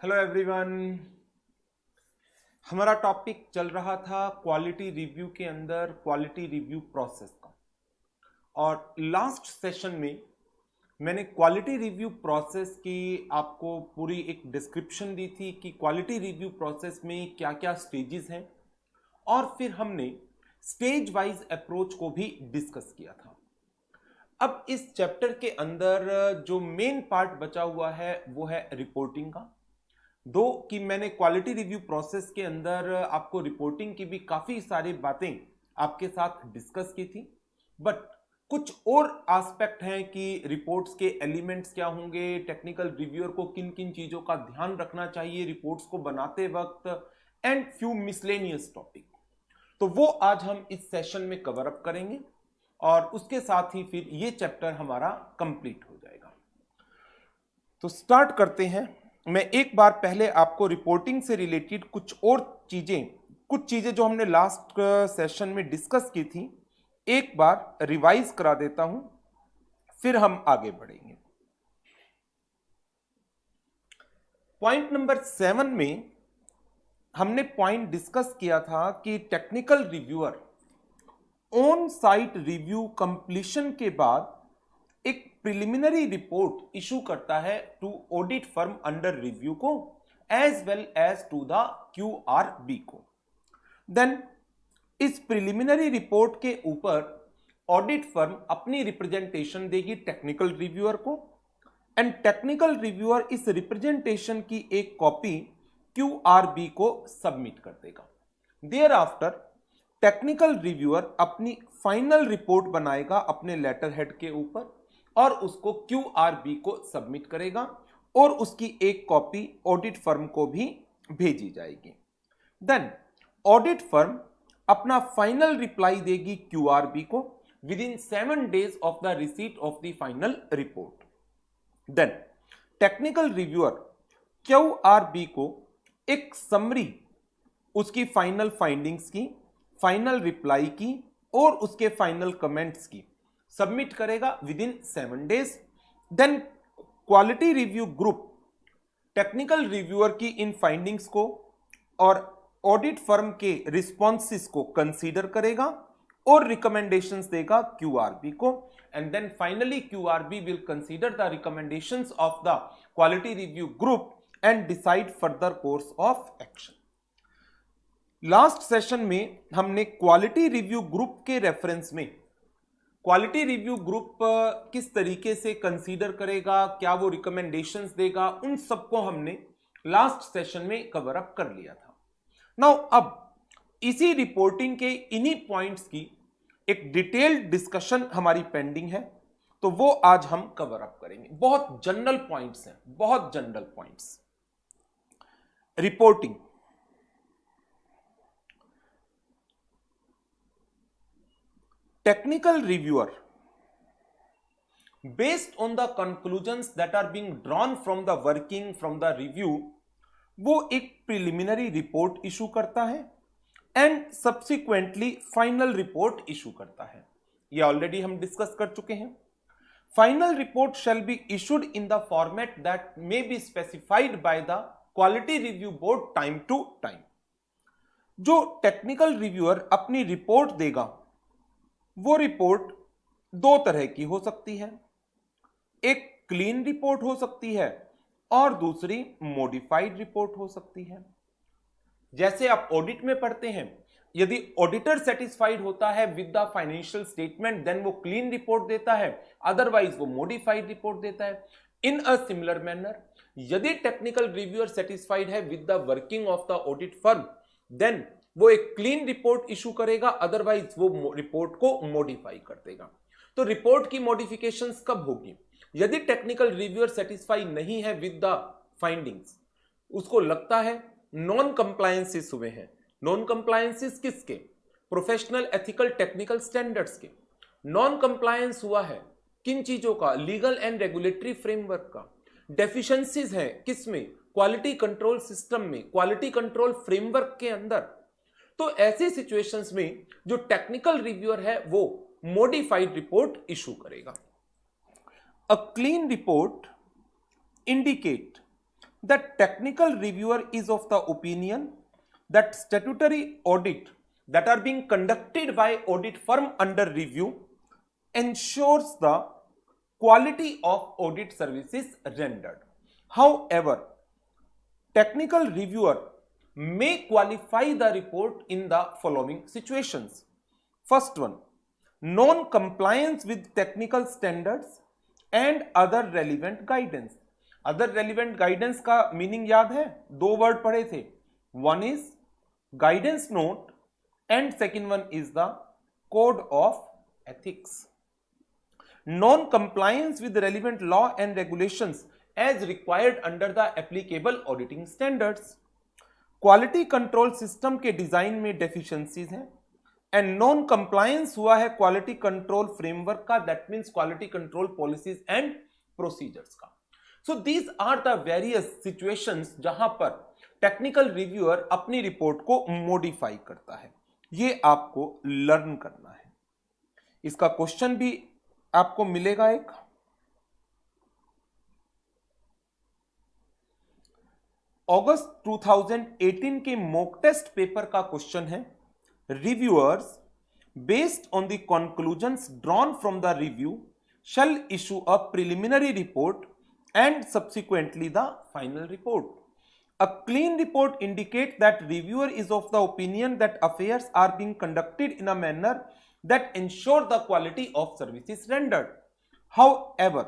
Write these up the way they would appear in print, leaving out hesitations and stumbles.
Hello everyone. हमारा topic चल रहा था क्वालिटी रिव्यू के अंदर क्वालिटी रिव्यू प्रोसेस का। और लास्ट सेशन में मैंने क्वालिटी रिव्यू प्रोसेस की आपको पूरी एक डिस्क्रिप्शन दी थी कि क्वालिटी रिव्यू प्रोसेस में क्या क्या स्टेजेस हैं, और फिर हमने स्टेज वाइज अप्रोच को भी डिस्कस किया था। अब इस चैप्टर के अंदर जो मेन पार्ट बचा हुआ है वो है रिपोर्टिंग का। दो कि मैंने क्वालिटी रिव्यू प्रोसेस के अंदर आपको रिपोर्टिंग की भी काफी सारी बातें आपके साथ डिस्कस की थी, बट कुछ और एस्पेक्ट हैं कि रिपोर्ट्स के एलिमेंट्स क्या होंगे, टेक्निकल रिव्यूअर को किन किन चीजों का ध्यान रखना चाहिए रिपोर्ट्स को बनाते वक्त, एंड फ्यू मिसलेनियस टॉपिक। तो वो आज हम इस सेशन में कवर अप करेंगे और उसके साथ ही फिर ये चैप्टर हमारा कंप्लीट हो जाएगा। तो स्टार्ट करते हैं। मैं एक बार पहले आपको रिपोर्टिंग से रिलेटेड कुछ चीजें जो हमने लास्ट सेशन में डिस्कस की थी एक बार रिवाइज करा देता हूं, फिर हम आगे बढ़ेंगे। पॉइंट नंबर 7 में हमने पॉइंट डिस्कस किया था कि technical reviewer on site review completion के बाद एक प्रिलिमिनरी रिपोर्ट इशू करता है to audit firm under review को as well as to the QRB को। देन इस प्रिलिमिनरी रिपोर्ट के ऊपर ऑडिट फर्म अपनी रिप्रेजेंटेशन देगी टेक्निकल रिव्यूअर को, एंड टेक्निकल रिव्यूअर इस रिप्रेजेंटेशन की एक कॉपी QRB को सबमिट कर देगा। देयर आफ्टर टेक्निकल रिव्यूअर अपनी फाइनल रिपोर्ट बनाएगा अपने लेटर हेड के ऊपर और उसको QRB को सबमिट करेगा और उसकी एक कॉपी ऑडिट फर्म को भी भेजी जाएगी। देन ऑडिट फर्म अपना फाइनल रिप्लाई देगी QRB को within 7 days of the receipt of the final report. Then technical reviewer QRB को एक समरी उसकी फाइनल फाइंडिंग्स की, फाइनल रिप्लाई की और उसके फाइनल कमेंट्स की सबमिट करेगा within 7 days। Then quality review group technical reviewer की इन फाइंडिंग्स को और ऑडिट फर्म के रिस्पॉन्सेस को कंसीडर करेगा और रिकमेंडेशंस देगा QRB को, and then finally QRB will consider the recommendations of the quality review group and decide further course of action. Last session में हमने क्वालिटी रिव्यू ग्रुप के रेफरेंस में क्वालिटी रिव्यू ग्रुप किस तरीके से कंसीडर करेगा, क्या वो रिकमेंडेशंस देगा, उन सबको हमने लास्ट सेशन में कवर अप कर लिया था। नाउ अब इसी रिपोर्टिंग के इन्हीं पॉइंट्स की एक डिटेल्ड डिस्कशन हमारी पेंडिंग है, तो वो आज हम कवर अप करेंगे। बहुत जनरल पॉइंट्स हैं, बहुत general points. Reporting technical reviewer based on the conclusions that are being drawn from the working from the review वो एक प्रिलिमिनरी रिपोर्ट इशू करता है and subsequently final report issue करता है। ये ऑलरेडी हम डिस्कस कर चुके हैं। Final report shall be issued in the format that may be specified by the quality review board time to time. जो टेक्निकल रिव्यूअर अपनी रिपोर्ट देगा वो रिपोर्ट दो तरह की हो सकती है, एक क्लीन रिपोर्ट हो सकती है और दूसरी मॉडिफाइड रिपोर्ट हो सकती है। जैसे आप ऑडिट में पढ़ते हैं, यदि ऑडिटर सेटिस्फाइड होता है with the financial statement then वो क्लीन रिपोर्ट देता है, अदरवाइज वो मॉडिफाइड रिपोर्ट देता है। इन अ सिमिलर मैनर यदि टेक्निकल रिव्यूअर सेटिस्फाइड है with the working of the audit firm then वो एक क्लीन रिपोर्ट इशू करेगा, अदरवाइज वो रिपोर्ट को मॉडिफाई कर देगा। तो रिपोर्ट की मॉडिफिकेशंस कब होगी? यदि टेक्निकल रिव्यूअर सेटिस्फाई नहीं है विद द फाइंडिंग्स, उसको लगता है नॉन कंप्लायंसेस हुए हैं। नॉन कंप्लायंसेस किसके? प्रोफेशनल एथिकल टेक्निकल स्टैंडर्ड्स के। नॉन कंप्लायंस हुआ है किन चीजों का? लीगल एंड रेगुलेटरी फ्रेमवर्क का। डेफिशिएंसीज है किसमें? क्वालिटी कंट्रोल सिस्टम में, क्वालिटी कंट्रोल फ्रेमवर्क के अंदर। तो ऐसे सिचुएशंस में जो टेक्निकल रिव्यूअर है वो मॉडिफाइड रिपोर्ट इशू करेगा। A clean report indicate the technical reviewer is of the opinion that statutory audit that are being conducted by audit firm under review ensures the quality of audit services rendered. However, technical reviewer may qualify the report in the following situations. First one, non-compliance with technical standards and other relevant guidance. Other relevant guidance का meaning याद है? दो word पढ़े थे, one is guidance note and second one is the code of ethics. Non compliance with relevant law and regulations as required under the applicable auditing standards. Quality control system के design में deficiencies हैं and non compliance हुआ है quality control framework का, that means quality control policies and procedures का. So these are the various situations जहां पर technical reviewer अपनी रिपोर्ट को मॉडिफाई करता है. ये आपको लर्न करना है. इसका क्वेश्चन भी आपको मिलेगा एक. अगस्त 2018 के मॉक टेस्ट पेपर का क्वेश्चन है, reviewers based on the conclusions drawn from the review shall issue a preliminary report and subsequently the final report. A clean report indicates that reviewer is of the opinion that affairs are being conducted in a manner that ensure the quality of services rendered. However,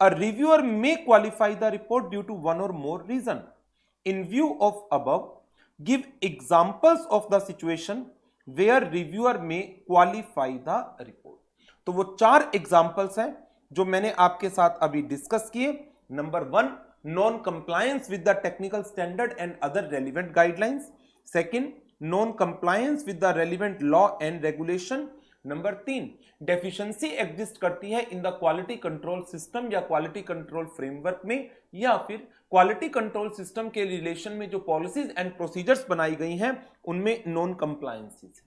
a reviewer may qualify the report due to one or more reasons. In view of above, give examples of the situation where reviewer may qualify the report. तो वो 4 examples हैं जो मैंने आपके साथ अभी discuss किए. Number 1, non compliance with the technical standard and other relevant guidelines. Second, non compliance with the relevant law and regulation. Number 3, deficiency exist करती है in the quality control system या क्वालिटी कंट्रोल फ्रेमवर्क में, या फिर quality control system के relation में जो policies and procedures बनाई गई हैं उनमें नॉन कंप्लायंसेस.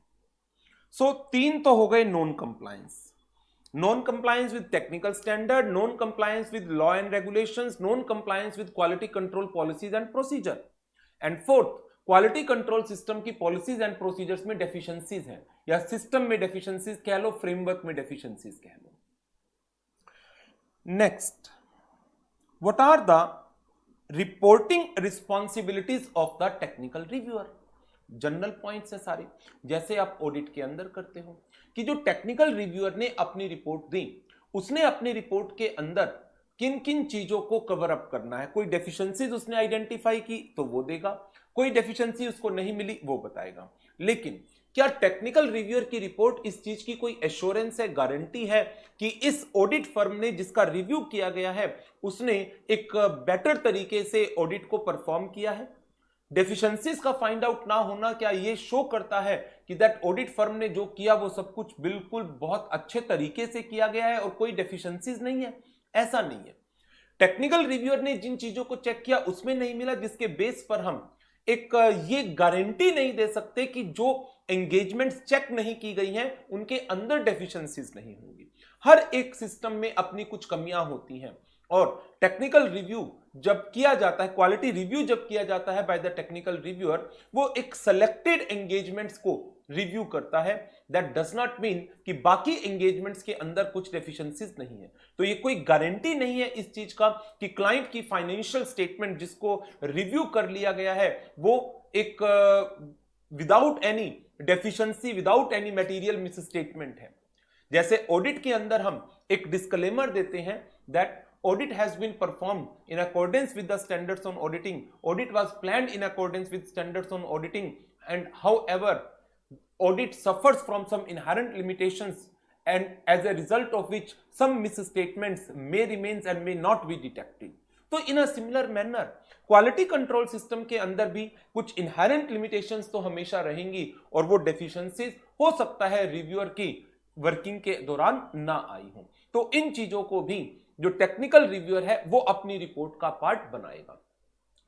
सो 3 तो हो गए non compliance. Non-compliance with technical standard, non-compliance with law and regulations, non-compliance with quality control policies and procedure. And fourth, quality control system की policies and procedures में deficiencies हैं, या system में deficiencies कह लो, framework में deficiencies कह लो. Next, what are the reporting responsibilities of the technical reviewer? General points है सारे, जैसे आप ऑडिट के अंदर करते हो कि जो टेक्निकल रिव्यूअर ने अपनी रिपोर्ट दी, उसने अपनी रिपोर्ट के अंदर किन किन चीजों को कवर अप करना है. कोई डेफिशिएंसीज उसने आइडेंटिफाई की तो वो देगा, कोई डेफिशिएंसी उसको नहीं मिली वो बताएगा. लेकिन क्या टेक्निकल रिव्यूअर की रिपोर्ट इस चीज की कोई एश्योरेंस है, गारंटी है कि इस ऑडिट फर्म ने जिसका रिव्यू किया गया है उसने एक बेटर तरीके से ऑडिट को परफॉर्म किया है? डेफिशिएंसीज का फाइंड आउट ना होना क्या ये शो करता है कि दैट ऑडिट फर्म ने जो किया वो सब कुछ बिल्कुल बहुत अच्छे तरीके से किया गया है और कोई डेफिशिएंसीज नहीं है? ऐसा नहीं है. टेक्निकल रिव्यूअर ने जिन चीजों को चेक किया उसमें नहीं मिला, जिसके बेस पर हम एक ये गारंटी नहीं दे सकते कि जो एंगेजमेंट्स चेक नहीं की गई हैं उनके अंदर डेफिशिएंसीज नहीं होंगी. हर एक सिस्टम में अपनी कुछ कमियां होती हैं और टेक्निकल रिव्यू जब किया जाता है, क्वालिटी रिव्यू जब किया जाता है बाय द टेक्निकल रिव्यूअर, वो एक सेलेक्टेड एंगेजमेंट्स को रिव्यू करता है. दैट डज नॉट मीन कि बाकी एंगेजमेंट्स के अंदर कुछ डेफिशिएंसीज नहीं है. तो ये कोई गारंटी नहीं है इस चीज का कि क्लाइंट की फाइनेंशियल स्टेटमेंट जिसको रिव्यू कर लिया गया है वो एक without any deficiency, without any material miss statement है. जैसे ऑडिट के अंदर हम एक डिस्क्लेमर देते हैं that audit has been performed in accordance with the standards on auditing, audit was planned in accordance with standards on auditing, and however audit suffers from some inherent limitations and as a result of which some misstatements may remain and may not be detected. तो in a similar manner quality control system के अंदर भी कुछ inherent limitations तो हमेशा रहेंगी और वो डेफिशिएंसीज हो सकता है रिव्यूअर की वर्किंग के दौरान ना आई हो. तो इन चीजों को भी जो टेक्निकल रिव्यूअर है वो अपनी रिपोर्ट का पार्ट बनाएगा.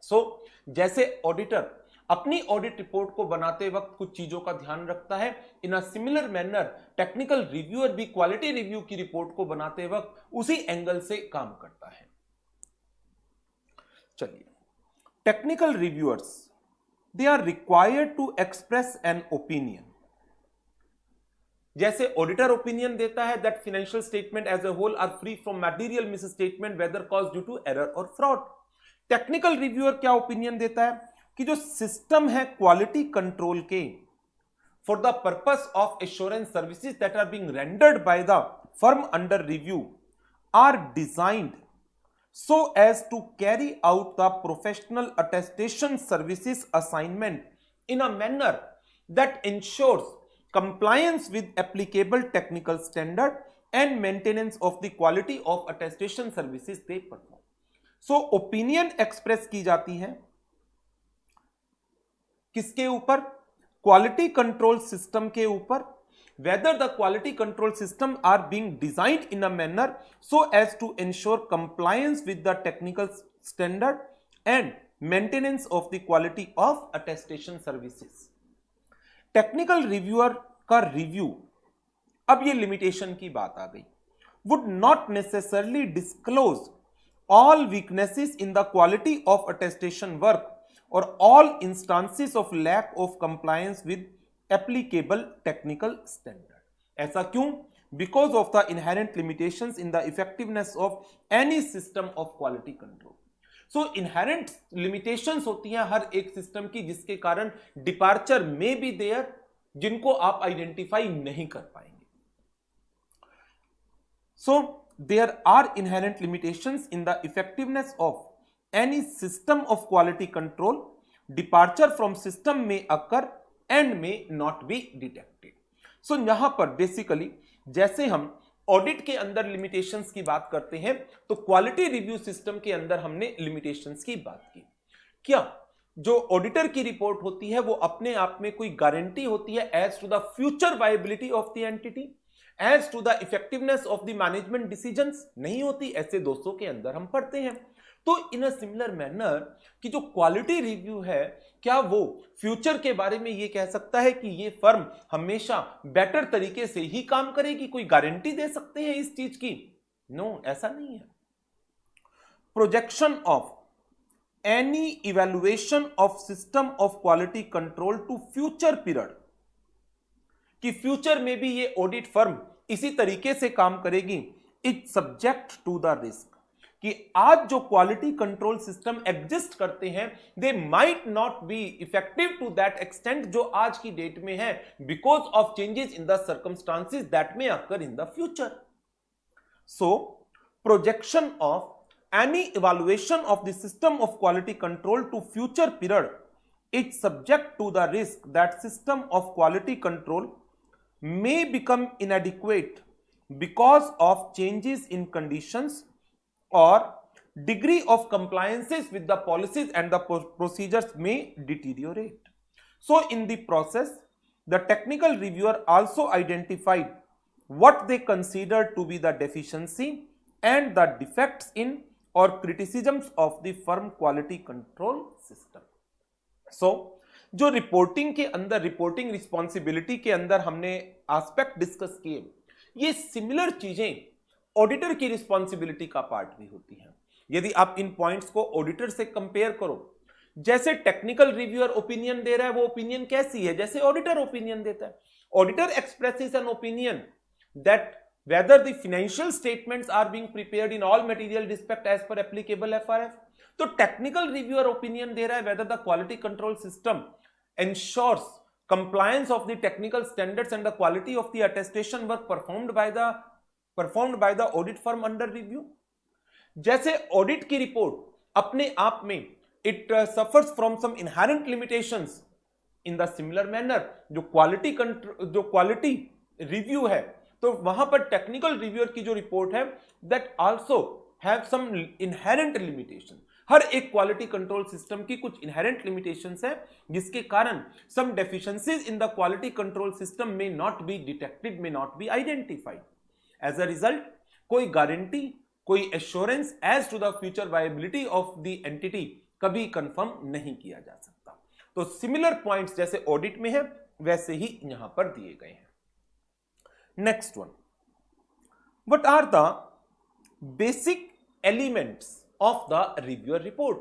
सो जैसे ऑडिटर अपनी ऑडिट रिपोर्ट को बनाते वक्त कुछ चीजों का ध्यान रखता है, in a similar manner technical reviewer भी क्वालिटी रिव्यू की रिपोर्ट को बनाते वक्त उसी एंगल से काम करता है. चलिए technical reviewers, they are required to express an opinion. जैसे ऑडिटर ओपिनियन देता है that financial statement as a whole are free from material misstatement whether cause due to error और फ्रॉड। टेक्निकल रिव्यूअर क्या ओपिनियन देता है कि जो system है क्वालिटी कंट्रोल के for the purpose of assurance services that are being rendered by the firm under review are designed so as to carry out the professional attestation services assignment in a manner that ensures compliance with applicable technical standard and maintenance of the quality of attestation services they perform. So opinion express की जाती है किसके ऊपर? Quality control system के ऊपर, whether the quality control system are being designed in a manner so as to ensure compliance with the technical standard and maintenance of the quality of attestation services. Technical reviewer का review, अब ये limitation की बात आ गई, would not necessarily disclose all weaknesses in the quality of attestation work or all instances of lack of compliance with applicable technical standard. ऐसा क्यों? Because of the inherent limitations in the effectiveness of any system of quality control. So inherent limitations होती हैं हर एक system की जिसके कारण departure में be there जिनको आप आइडेंटिफाई नहीं कर पाएंगे. So there are inherent limitations in the effectiveness of any system of quality control. Departure from system may occur and may not be detected. So यहां पर बेसिकली जैसे हम ऑडिट के अंदर लिमिटेशंस की बात करते हैं तो क्वालिटी रिव्यू सिस्टम के अंदर हमने लिमिटेशंस की बात की. क्या जो ऑडिटर की रिपोर्ट होती है वो अपने आप में कोई गारंटी होती है as to the future viability of the entity, as to the effectiveness of the management decisions? नहीं होती. ऐसे 200 के अंदर हम पढ़ते हैं. तो इन अ सिमिलर मैनर कि जो क्वालिटी रिव्यू है क्या वो फ्यूचर के बारे में ये कह सकता है कि ये फर्म हमेशा बेटर तरीके से ही काम करेगी? कोई गारंटी दे सकते हैं इस चीज की? नो, ऐसा नहीं है. Projection of any evaluation of system of quality control to future period, कि फ्यूचर में भी ये ऑडिट फर्म इसी तरीके से काम करेगी, it subject to the risk कि आज जो क्वालिटी कंट्रोल सिस्टम एग्जिस्ट करते हैं they might not be effective to that extent जो आज की डेट में है because of changes in the circumstances that may occur in the future. So projection of any evaluation of the system of quality control to future period it subject to the risk that system of quality control may become inadequate because of changes in conditions or degree of compliances with the policies and the procedures may deteriorate. So in the process, the technical reviewer also identified what they considered to be the deficiency and the defects in or criticisms of the firm quality control system. So जो reporting के अंदर, reporting responsibility के अंदर हमने aspect discuss किए, ये similar चीजें auditor की रिस्पॉन्सिबिलिटी का पार्ट भी होती हैं. यदि आप इन पॉइंट्स को ऑडिटर से कंपेयर करो, जैसे टेक्निकल रिव्यूअर ओपिनियन दे रहा है वो ओपिनियन कैसी है? जैसे ऑडिटर ओपिनियन देता है. Auditor expresses an opinion that whether the financial statements are being prepared in all material respect as per applicable FRF. तो टेक्निकल रिव्यूअर ओपिनियन दे रहा है whether the quality control system ensures compliance of the technical standards and the quality of the attestation work performed by the audit firm under review. जैसे audit की report अपने आप में it suffers from some inherent limitations. in the similar manner जो quality review है तो वहां पर टेक्निकल रिव्यूअर की जो रिपोर्ट है that also have some inherent limitation. हर एक क्वालिटी कंट्रोल सिस्टम की कुछ इनहेरेंट लिमिटेशंस है जिसके कारण some deficiencies in the quality control system may not be detected, may not be identified. As a result कोई गारंटी, कोई assurance as to the future viability of the entity कभी confirm नहीं किया जा सकता. तो सिमिलर पॉइंट्स जैसे audit में है वैसे ही यहां पर दिए गए हैं. Next one, what are the basic elements of the reviewer report?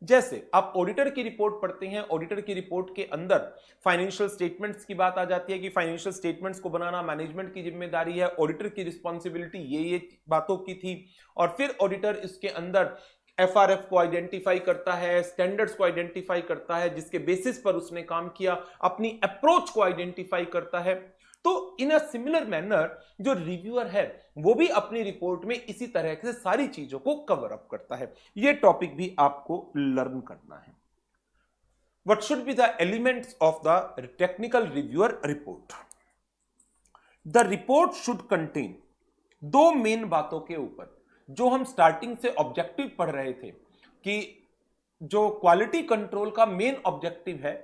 जैसे आप ऑडिटर की रिपोर्ट पढ़ते हैं, ऑडिटर की रिपोर्ट के अंदर फाइनेंशियल स्टेटमेंट्स की बात आ जाती है कि फाइनेंशियल स्टेटमेंट्स को बनाना मैनेजमेंट की जिम्मेदारी है, ऑडिटर की रिस्पॉन्सिबिलिटी ये बातों की थी। और फिर ऑडिटर इसके अंदर एफआरएफ को आइडेंटिफाई करता है, स्टैंडर्ड्स को आइडेंटिफाई करता है, जिसके बेसिस पर उसने काम किया, अपनी अप्रोच को आइडेंटिफाई करता है। तो इन अ सिमिलर मैनर जो रिव्यूअर है वो भी अपनी रिपोर्ट में इसी तरह से सारी चीजों को कवर अप करता है। यह टॉपिक भी आपको लर्न करना है। What should be the elements of the technical reviewer report? The report should contain दो मेन बातों के ऊपर, जो हम स्टार्टिंग से ऑब्जेक्टिव पढ़ रहे थे कि जो क्वालिटी कंट्रोल का मेन ऑब्जेक्टिव है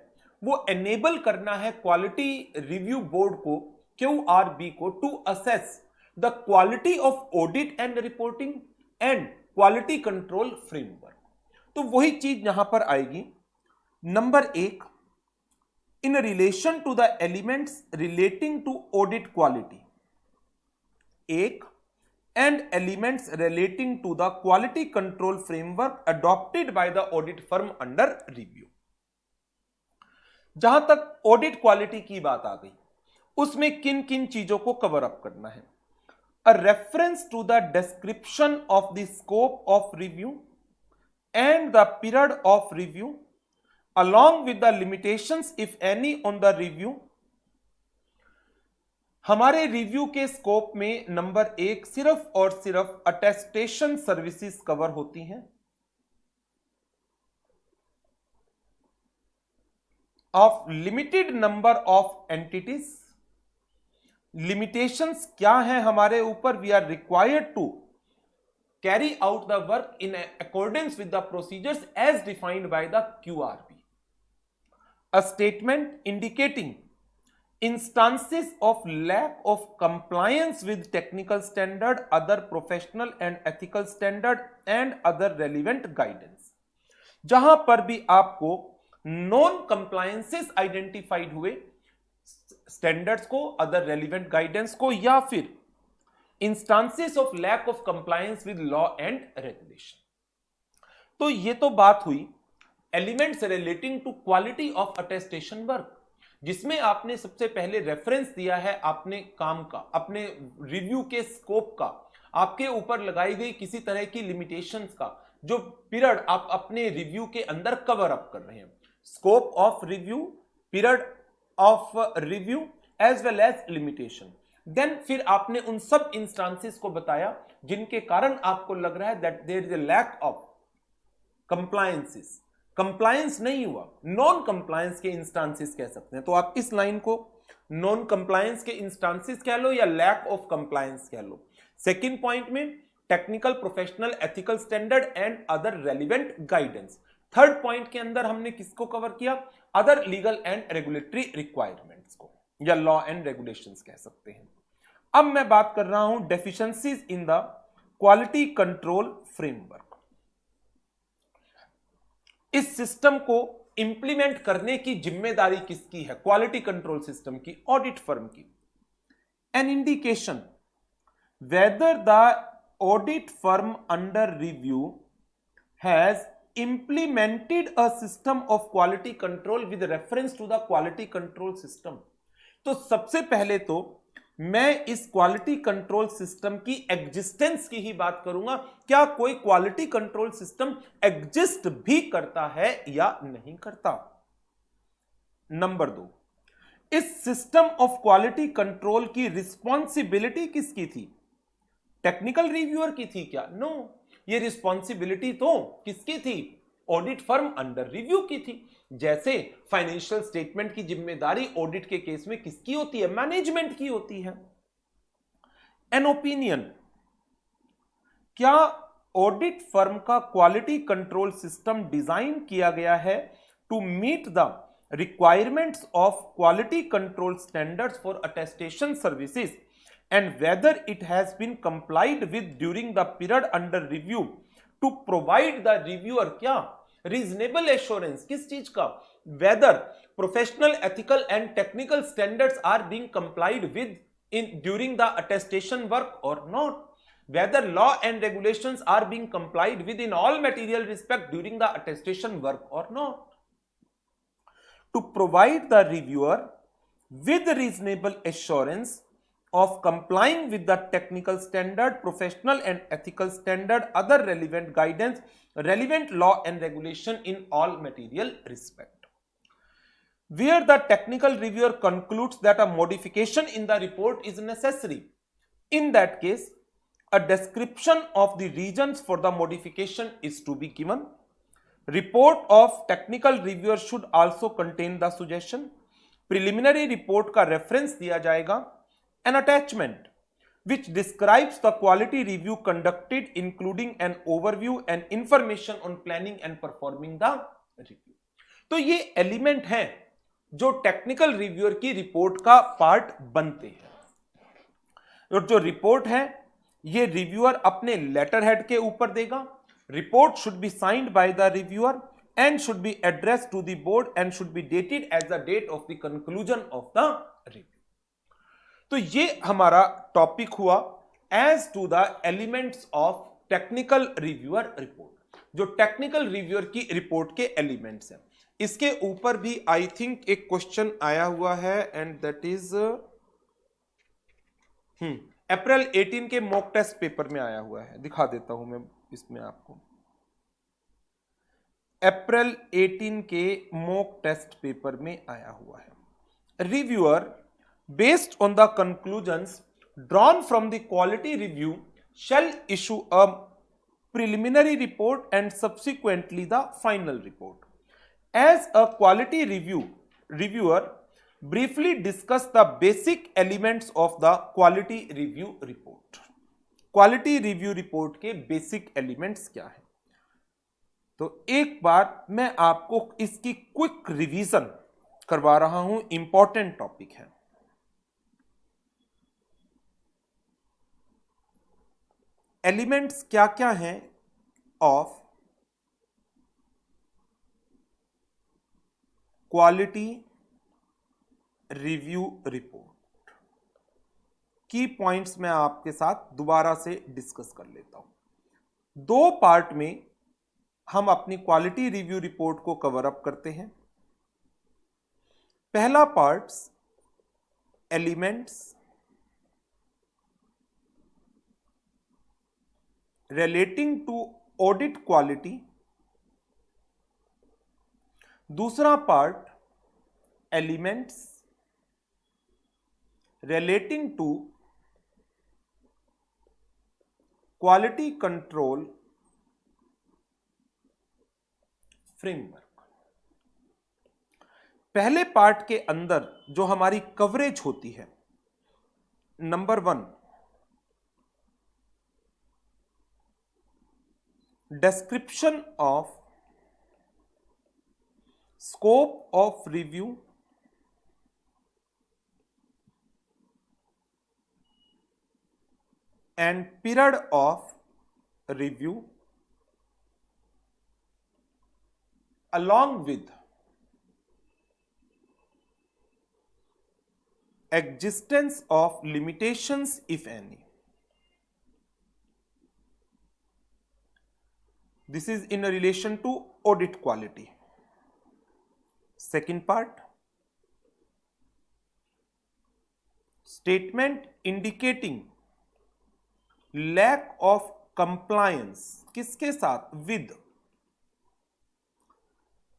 वो एनेबल करना है क्वालिटी रिव्यू बोर्ड को, QRB को, to assess the quality of audit and reporting and quality control framework. तो वही चीज यहां पर आएगी। Number 1, in relation to the elements relating to audit quality, एक, and elements relating to the quality control framework adopted by the audit firm under review। जहां तक audit quality की बात आ गई, उसमें किन किन चीजों को कवर अप करना है? A reference to the description of the scope of review and the period of review along with the limitations if any on the review। हमारे रिव्यू के स्कोप में नंबर 1 सिर्फ और सिर्फ अटेस्टेशन सर्विसेज कवर होती हैं। Of limited number of entities, limitations क्या है हमारे ऊपर? We are required to carry out the work in accordance with the procedures as defined by the QRB। A statement indicating instances of lack of compliance with technical standard, other professional and ethical standard and other relevant guidance। जहां पर भी आपको non compliances identified हुए, standards को, other relevant guidance को, या फिर instances of lack of compliance with law and regulation. तो ये तो बात हुई elements relating to quality of attestation work, जिसमें आपने सबसे पहले रेफरेंस दिया है आपने काम का, अपने रिव्यू के स्कोप का, आपके ऊपर लगाई गई किसी तरह की लिमिटेशंस का, जो पीरियड आप अपने रिव्यू के अंदर कवर अप कर रहे हैं, scope of review, period of review as well as limitation. Then फिर आपने उन सब इंस्टांसेस को बताया जिनके कारण आपको लग रहा है that there is a lack of compliances, compliance नहीं हुआ, नॉन कंप्लायंस के इंस्टांसेस कह सकते हैं। तो आप इस लाइन को नॉन कंप्लायंस के इंस्टांसेस कह लो या लैक ऑफ कंप्लायंस कह लो। सेकंड पॉइंट में technical, professional, ethical standard and other relevant guidance. Third point के अंदर हमने किसको कवर किया? Other legal and regulatory requirements को, या लॉ एंड रेगुलेशंस कह सकते हैं। अब मैं बात कर रहा हूं deficiencies in the quality control framework. इस सिस्टम को इंप्लीमेंट करने की जिम्मेदारी किसकी है? क्वालिटी कंट्रोल सिस्टम की, ऑडिट फर्म की। An indication whether the audit firm under review has implemented a system of quality control with reference to the quality control system. तो सबसे पहले तो मैं इस क्वालिटी कंट्रोल सिस्टम की एग्जिस्टेंस की ही बात करूंगा। क्या कोई क्वालिटी कंट्रोल सिस्टम एग्जिस्ट भी करता है या नहीं करता? नंबर 2, इस सिस्टम ऑफ क्वालिटी कंट्रोल की रिस्पॉन्सिबिलिटी किसकी थी? टेक्निकल रिव्यूअर की थी क्या? नो, ये रिस्पॉन्सिबिलिटी तो किसकी थी? ऑडिट फर्म अंडर रिव्यू की थी। जैसे फाइनेंशियल स्टेटमेंट की जिम्मेदारी ऑडिट के केस में किसकी होती है? मैनेजमेंट की होती है। एन ओपिनियन, क्या ऑडिट फर्म का क्वालिटी कंट्रोल सिस्टम डिजाइन किया गया है to meet the requirements of quality control standards for attestation services and whether it has been complied with during the period under review to provide the reviewer क्या? Reasonable assurance. किस चीज का? Whether professional, ethical and technical standards are being complied with in during the attestation work और not. whether law and regulations are being complied with in all material respect during the attestation work or not. To provide the reviewer with reasonable assurance of complying with the technical standard, professional and ethical standard, other relevant guidance, relevant law and regulation in all material respect. Where the technical reviewer concludes that a modification in the report is necessary, in that case, a description of the reasons for the modification is to be given. Report of technical reviewer should also contain the suggestion. Preliminary report का reference दिया जाएगा. An attachment which describes the quality review conducted, including an overview and information on planning and performing the review. तो ये element हैं जो technical reviewer की report का part बनते हैं. और जो रिपोर्ट है ये रिव्यूअर अपने लेटर हेड के ऊपर देगा. Report should be signed by the reviewer and should be addressed to the board and should be dated as the date of the conclusion of the review. तो ये हमारा topic हुआ as to the elements of technical reviewer report. जो technical reviewer की report के elements हैं. इसके ऊपर भी आई थिंक एक क्वेश्चन आया हुआ है एंड दैट इज अप्रैल 18 के मॉक टेस्ट पेपर में आया हुआ है. दिखा देता हूं मैं इसमें आपको. अप्रैल 18 के मॉक टेस्ट पेपर में आया हुआ है. Reviewer based on the conclusions drawn from the quality review shall issue a preliminary report and subsequently the final report. As a quality reviewer briefly discuss the basic elements of the quality review report. Quality review report के basic elements क्या है? तो एक बार मैं आपको इसकी quick revision करवा रहा हूं. इंपॉर्टेंट टॉपिक है. एलिमेंट्स क्या क्या हैं ऑफ क्वालिटी रिव्यू रिपोर्ट. की पॉइंट्स मैं आपके साथ दोबारा से डिस्कस कर लेता हूं. दो पार्ट में हम अपनी क्वालिटी रिव्यू रिपोर्ट को कवर अप करते हैं. पहला parts elements relating to audit quality. दूसरा part elements relating to quality control framework. पहले पार्ट के अंदर जो हमारी कवरेज होती है, number 1 description of scope of review and period of review along with existence of limitations if any. This is in relation to audit quality. Second part, statement indicating lack of compliance किसके साथ? with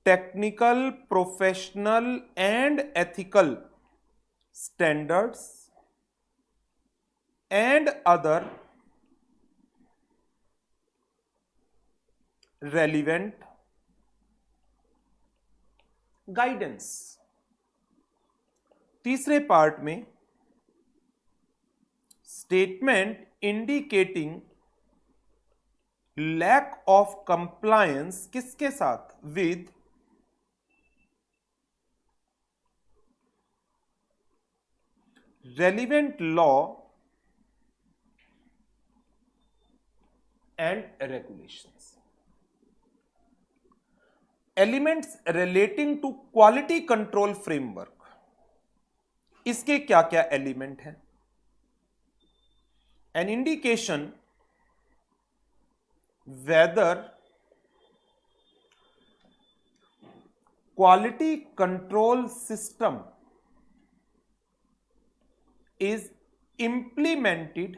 technical, professional and ethical standards and other relevant guidance. तीसरे part में statement indicating lack of compliance किसके साथ? with relevant law and regulations. Elements relating to quality control framework, इसके क्या क्या element हैं? An indication whether quality control system is implemented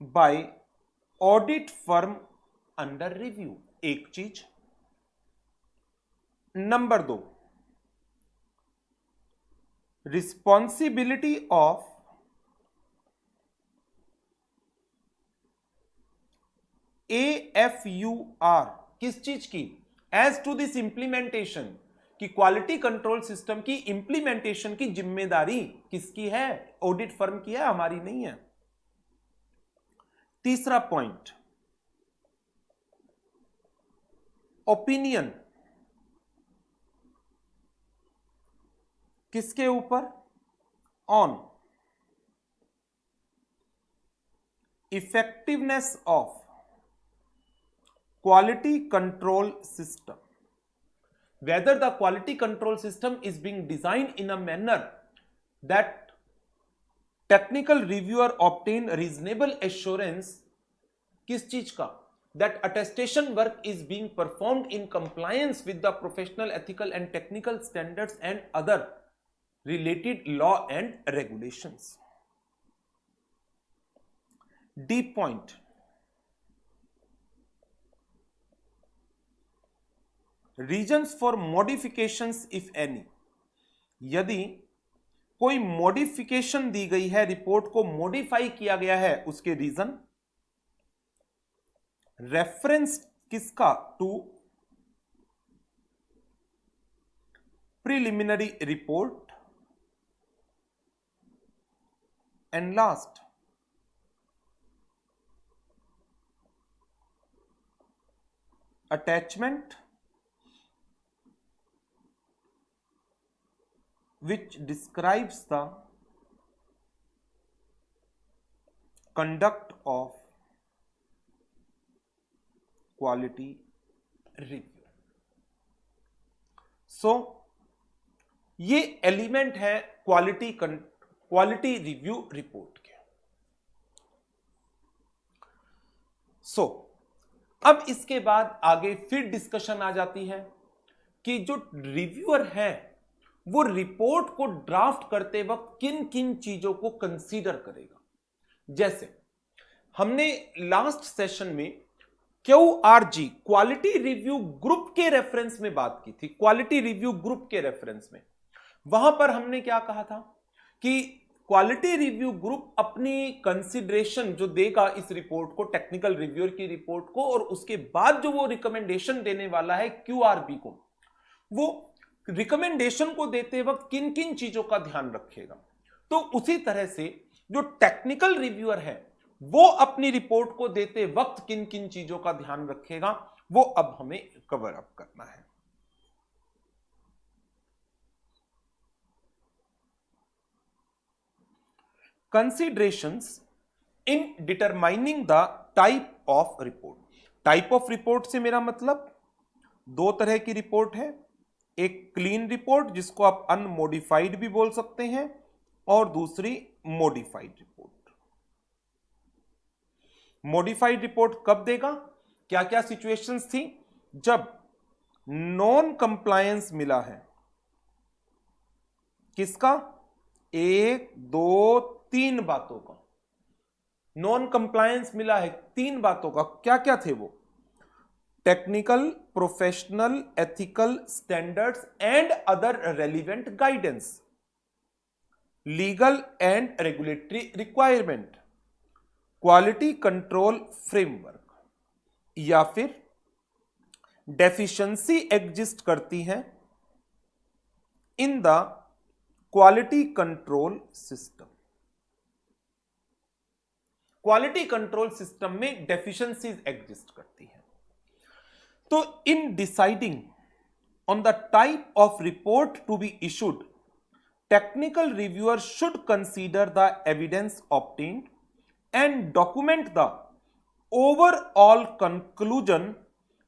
by audit firm under review, एक चीज। Number 2, responsibility of AFUR, किस चीज की? एज टू दिस इंप्लीमेंटेशन, कि क्वालिटी कंट्रोल सिस्टम की इंप्लीमेंटेशन की जिम्मेदारी किसकी है? ऑडिट फर्म की है, हमारी नहीं है। तीसरा पॉइंट, ओपिनियन किसके ऊपर? On effectiveness of quality control system, whether the quality control system is being designed in a manner that technical reviewer obtain reasonable assurance, किस चीज का? that attestation work is being performed in compliance with the professional, ethical and technical standards and other related law and regulations. D point, reasons for modifications if any, यदि कोई modification दी गई है, report को modify किया गया है, उसके reason. Reference किसका? To preliminary report. And last, attachment which describes the conduct of quality review. So ये एलिमेंट है क्वालिटी रिव्यू रिपोर्ट के। सो अब इसके बाद आगे फिर डिस्कशन आ जाती है कि जो रिव्यूअर है वो रिपोर्ट को ड्राफ्ट करते वक्त किन किन चीजों को कंसीडर करेगा। जैसे हमने लास्ट सेशन में QRG, क्वालिटी रिव्यू ग्रुप के रेफरेंस में बात की थी। क्वालिटी रिव्यू ग्रुप के रेफरेंस में वहां पर हमने क्या कहा था कि क्वालिटी रिव्यू ग्रुप अपनी कंसीडरेशन जो देगा इस रिपोर्ट को, टेक्निकल रिव्यूअर की रिपोर्ट को, और उसके बाद जो वो रिकमेंडेशन देने वाला है QRB को, वो रिकमेंडेशन को देते वक्त किन किन चीजों का ध्यान रखेगा। तो उसी तरह से जो टेक्निकल रिव्यूअर है वो अपनी रिपोर्ट को देते वक्त किन किन चीजों का ध्यान रखेगा, वो अब हमें कवर अप करना है। Considerations in determining the type of report. Type of report से मेरा मतलब दो तरह की रिपोर्ट है, एक क्लीन रिपोर्ट जिसको आप अनमोडिफाइड भी बोल सकते हैं, और दूसरी मॉडिफाइड रिपोर्ट। मॉडिफाइड रिपोर्ट कब देगा? क्या क्या सिचुएशंस थी? जब नॉन कंप्लायंस मिला है, किसका? 1, 2, 3 बातों का नॉन कंप्लायंस मिला है, 3 बातों का। क्या क्या थे वो? Technical, professional, ethical standards and other relevant guidance, legal and regulatory requirement, quality control framework, या फिर डेफिशिएंसी एग्जिस्ट करती है in the quality control system. Quality control system में डेफिशिएंसीज एग्जिस्ट करती है। तो in deciding on the type of report to be issued, technical reviewer should consider the evidence obtained and document the overall conclusion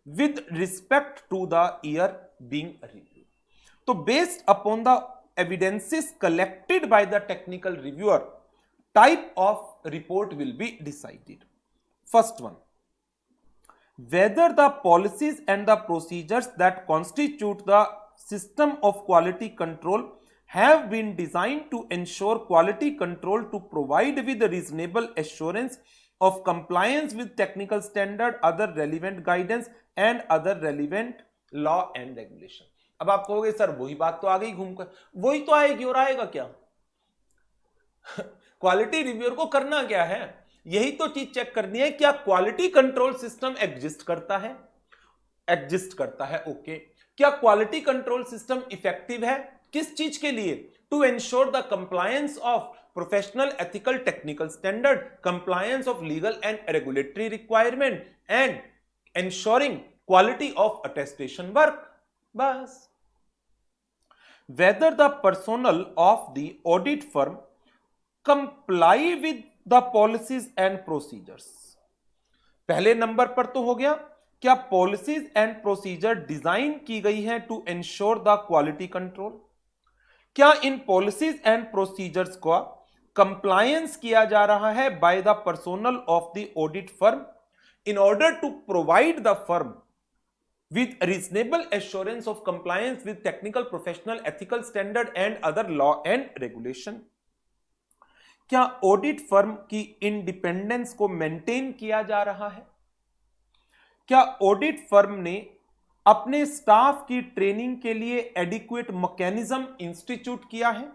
with respect to the year being review. तो based upon the evidences collected by the technical reviewer, type of report will be decided. First one, whether the policies and the procedures that constitute the system of quality control have been designed to ensure quality control to provide with a reasonable assurance of compliance with technical standard, other relevant guidance and other relevant law and regulation. अब आप कहोगे sir वही बात तो आ गई घूमकर, वही तो आएगी और आएगा क्या? क्वालिटी रिव्यूअर को करना क्या है? यही तो चीज चेक करनी है, क्या क्वालिटी कंट्रोल सिस्टम एग्जिस्ट करता है? एग्जिस्ट करता है, ओके। क्या क्वालिटी कंट्रोल सिस्टम इफेक्टिव है? किस चीज के लिए? To ensure the compliance of professional ethical technical standard, compliance of legal and regulatory requirement and ensuring quality of attestation work. बस। whether the personnel of the audit firm comply with the policies and procedures। पहले number पर तो हो गया, क्या policies and procedure design की गई है to ensure the quality control? क्या इन पॉलिसीज एंड प्रोसीजर्स का कंप्लायंस किया जा रहा है by the personnel of the audit firm in order to provide the firm with reasonable assurance of compliance with technical, professional, ethical standard and other law and regulation। क्या audit firm की independence को maintain किया जा रहा है? क्या audit firm ने अपने स्टाफ की ट्रेनिंग के लिए एडिक्वेट मैकेनिज्म इंस्टीट्यूट किया है?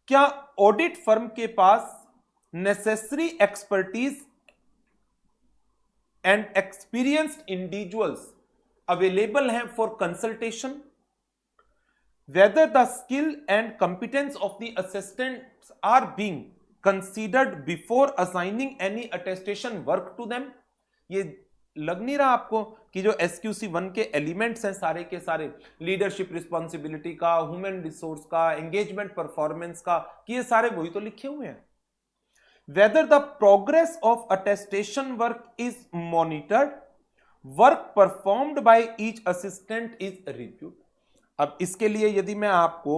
क्या ऑडिट फर्म के पास necessary expertise and experienced individuals available हैं for consultation? whether the skill and competence of the assistants are being considered before assigning any attestation work to them। ये लग नहीं रहा आपको कि जो SQC1 के एलिमेंट्स हैं सारे के सारे, लीडरशिप रिस्पॉन्सिबिलिटी का, ह्यूमन रिसोर्स का, एंगेजमेंट परफॉर्मेंस का, कि ये सारे वही तो लिखे हुए हैं। whether the progress of attestation work is monitored, work performed by each assistant is reviewed. अब इसके लिए यदि मैं आपको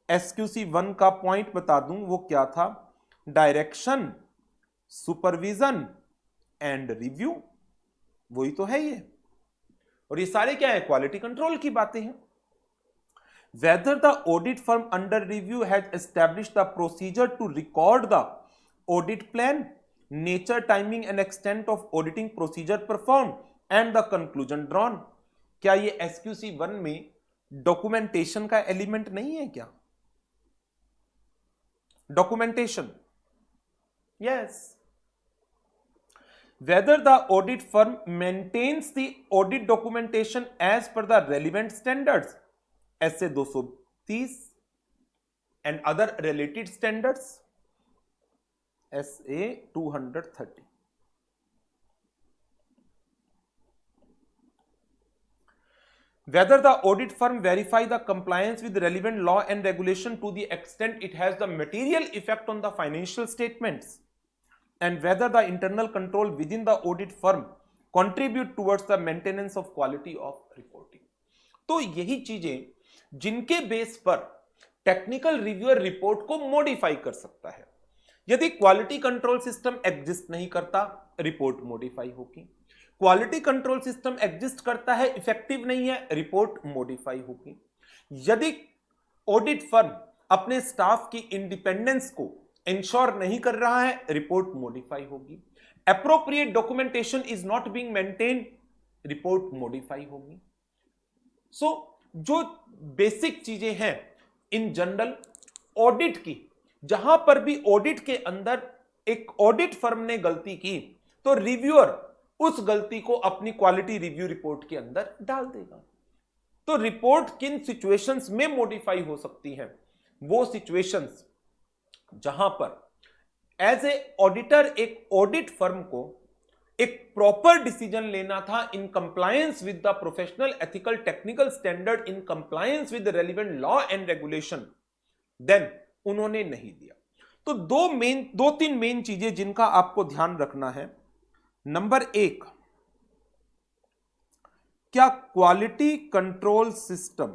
SQC1 का पॉइंट बता दूं, वो क्या था? डायरेक्शन, सुपरविजन एंड रिव्यू, वही तो है ये। और ये सारे क्या है? क्वालिटी कंट्रोल की बातें हैं। whether the audit firm under review has established the procedure to record the audit plan, nature, timing and extent of auditing procedure performed and the conclusion drawn. क्या ये SQC1 में डॉक्यूमेंटेशन का element नहीं है क्या? Documentation, yes. whether the audit firm maintains the audit documentation as per the relevant standards SA 230 and other related standards SA 230। whether the audit firm verify the compliance with relevant law and regulation to the extent it has the material effect on the financial statements, and whether the internal control within the audit firm contribute towards the maintenance of quality of reporting। तो यही चीजें जिनके base पर technical reviewer report को modify कर सकता है। यदि क्वालिटी कंट्रोल सिस्टम एग्जिस्ट नहीं करता, रिपोर्ट मॉडिफाई होगी। क्वालिटी कंट्रोल सिस्टम एग्जिस्ट करता है, इफेक्टिव नहीं है, रिपोर्ट मॉडिफाई होगी। यदि ऑडिट फर्म अपने स्टाफ की इंडिपेंडेंस को इंश्योर नहीं कर रहा है, रिपोर्ट मॉडिफाई होगी। Appropriate documentation is not being maintained, report modify होगी। सो जो बेसिक चीजें हैं इन जनरल ऑडिट की, जहां पर भी ऑडिट के अंदर एक ऑडिट फर्म ने गलती की तो रिव्यूअर उस गलती को अपनी क्वालिटी रिव्यू रिपोर्ट के अंदर डाल देगा। तो रिपोर्ट किन सिचुएशंस में मॉडिफाई हो सकती है? वो सिचुएशंस जहां पर एज ए ऑडिटर एक ऑडिट फर्म को एक प्रॉपर डिसीजन लेना था in compliance with the professional ethical technical standard, in compliance with the relevant law and regulation, then उन्होंने नहीं दिया। तो दो तीन मेन चीजें जिनका आपको ध्यान रखना है। नंबर 1, क्या क्वालिटी कंट्रोल सिस्टम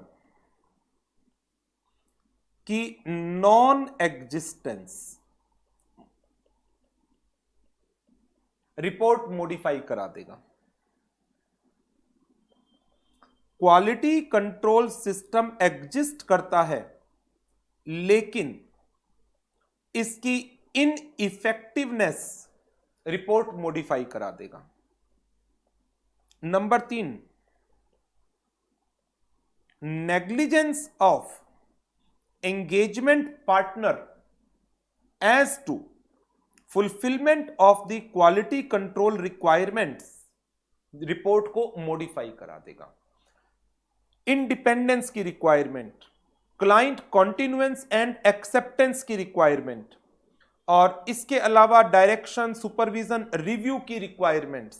की नॉन एग्जिस्टेंस रिपोर्ट मॉडिफाई करा देगा। क्वालिटी कंट्रोल सिस्टम एग्जिस्ट करता है, लेकिन इसकी इनइफेक्टिवनेस रिपोर्ट मॉडिफाई करा देगा। Number 3, negligence of engagement partner as to fulfillment of the quality control requirements report को मॉडिफाई करा देगा। इंडिपेंडेंस की रिक्वायरमेंट, क्लाइंट कॉन्टिन्यूएंस एंड एक्सेप्टेंस की रिक्वायरमेंट, और इसके अलावा डायरेक्शन, सुपरविजन, रिव्यू की रिक्वायरमेंट्स,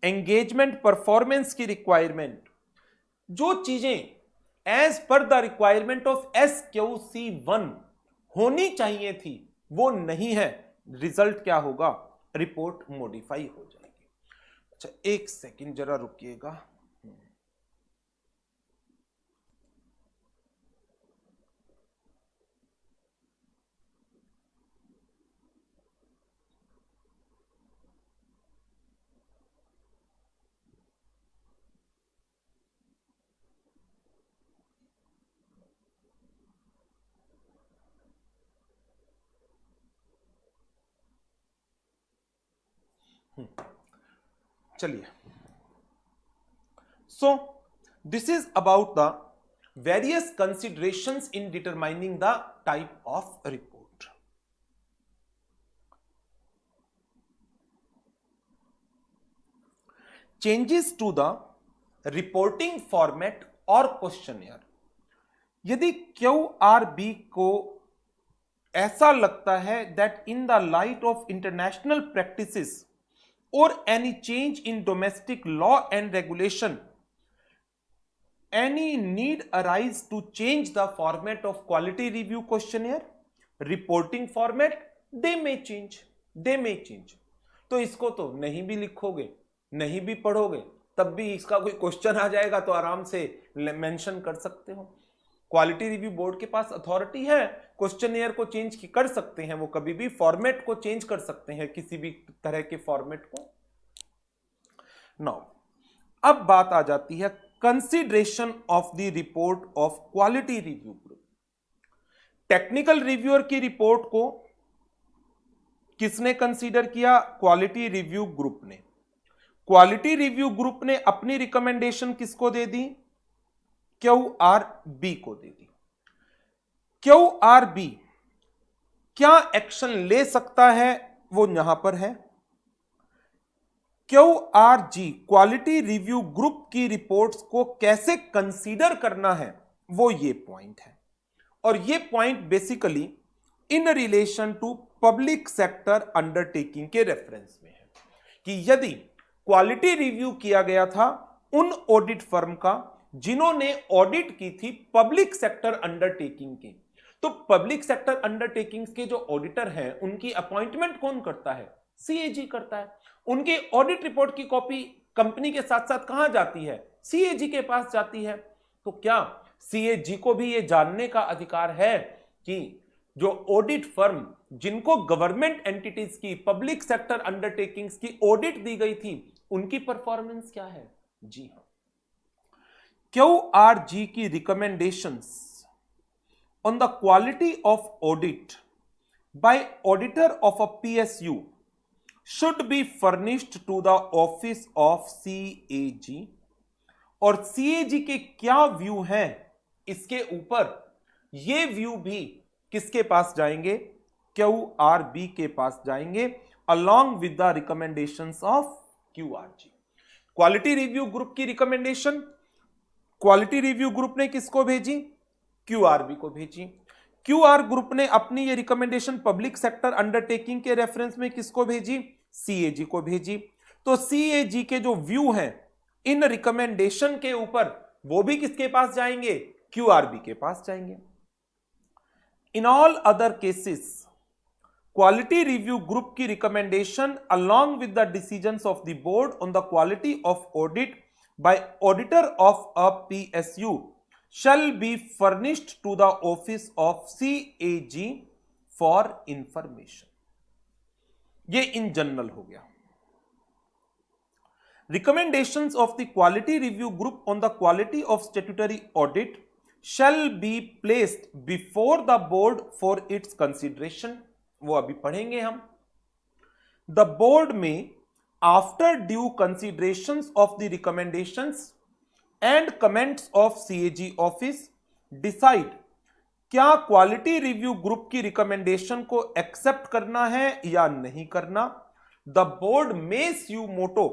एंगेजमेंट परफॉर्मेंस की रिक्वायरमेंट, जो चीजें as per the requirement of SQC1 होनी चाहिए थी वो नहीं है, रिजल्ट क्या होगा? रिपोर्ट मॉडिफाई हो जाएगी। अच्छा, एक सेकंड जरा रुकिएगा। चलिए, so this is about the various considerations in determining the type of report. Changes to the reporting format और क्वेश्चनियर। यदि QRB को ऐसा लगता है that in the light of international practices or any change in domestic law and regulation, any need arise to change the format of quality review questionnaire, reporting format, they may change। तो इसको तो नहीं भी लिखोगे, नहीं भी पढ़ोगे, तब भी इसका कोई क्वेश्चन आ जाएगा तो आराम से मेंशन कर सकते हो। क्वालिटी रिव्यू बोर्ड के पास अथॉरिटी है, क्वेश्चनियर को चेंज कर सकते हैं, वो कभी भी फॉर्मेट को चेंज कर सकते हैं, किसी भी तरह के फॉर्मेट को। नाउ अब बात आ जाती है consideration of the report of quality review group. Technical reviewer की रिपोर्ट को किसने कंसीडर किया? क्वालिटी रिव्यू ग्रुप ने। क्वालिटी रिव्यू ग्रुप ने अपनी रिकमेंडेशन किसको दे दी? QRB को दे दी। QRB क्या एक्शन ले सकता है वो यहां पर है। QRG क्वालिटी रिव्यू ग्रुप की रिपोर्ट्स को कैसे कंसीडर करना है वो ये पॉइंट है, और ये point basically in relation to public sector undertaking के रेफरेंस में है कि यदि क्वालिटी रिव्यू किया गया था उन ऑडिट फर्म का जिन्होंने ऑडिट की थी पब्लिक सेक्टर अंडरटेकिंग के, तो पब्लिक सेक्टर अंडरटेकिंग्स के जो ऑडिटर हैं उनकी अपॉइंटमेंट कौन करता है? CAG करता है। उनके ऑडिट रिपोर्ट की कॉपी कंपनी के साथ साथ कहां जाती है? CAG के पास जाती है। तो क्या CAG को भी यह जानने का अधिकार है कि जो ऑडिट फर्म जिनको गवर्नमेंट एंटिटीज की पब्लिक सेक्टर अंडरटेकिंग्स की ऑडिट दी गई थी उनकी परफॉर्मेंस क्या है? जी हां, QRG की recommendations on the quality of audit bye auditor of a PSU should be furnished to the office of CAG, और CAG के क्या व्यू हैं इसके ऊपर, ये व्यू भी किसके पास जाएंगे? QRB के पास जाएंगे along with the recommendations of QRG। Quality review group की रिकमेंडेशन क्वालिटी रिव्यू ग्रुप ने किसको भेजी? QRB को भेजी। QR ग्रुप ने अपनी ये रिकमेंडेशन पब्लिक सेक्टर अंडरटेकिंग के रेफरेंस में किसको भेजी? CAG को भेजी। तो CAG के जो व्यू हैं इन रिकमेंडेशन के ऊपर वो भी किसके पास जाएंगे? QRB के पास जाएंगे। In all other cases quality review group की recommendation along with the decisions of the board on the quality of audit by auditor of a PSU shall be furnished to the office of CAG for information। ये in general हो गया। Recommendations of the quality review group on the quality of statutory audit shall be placed before the board for its consideration. वो अभी पढ़ेंगे हम। The board may, after due considerations of the recommendations and comments of CAG office, decide क्या quality review group की recommendation को accept करना है या नहीं करना। The board may suo motu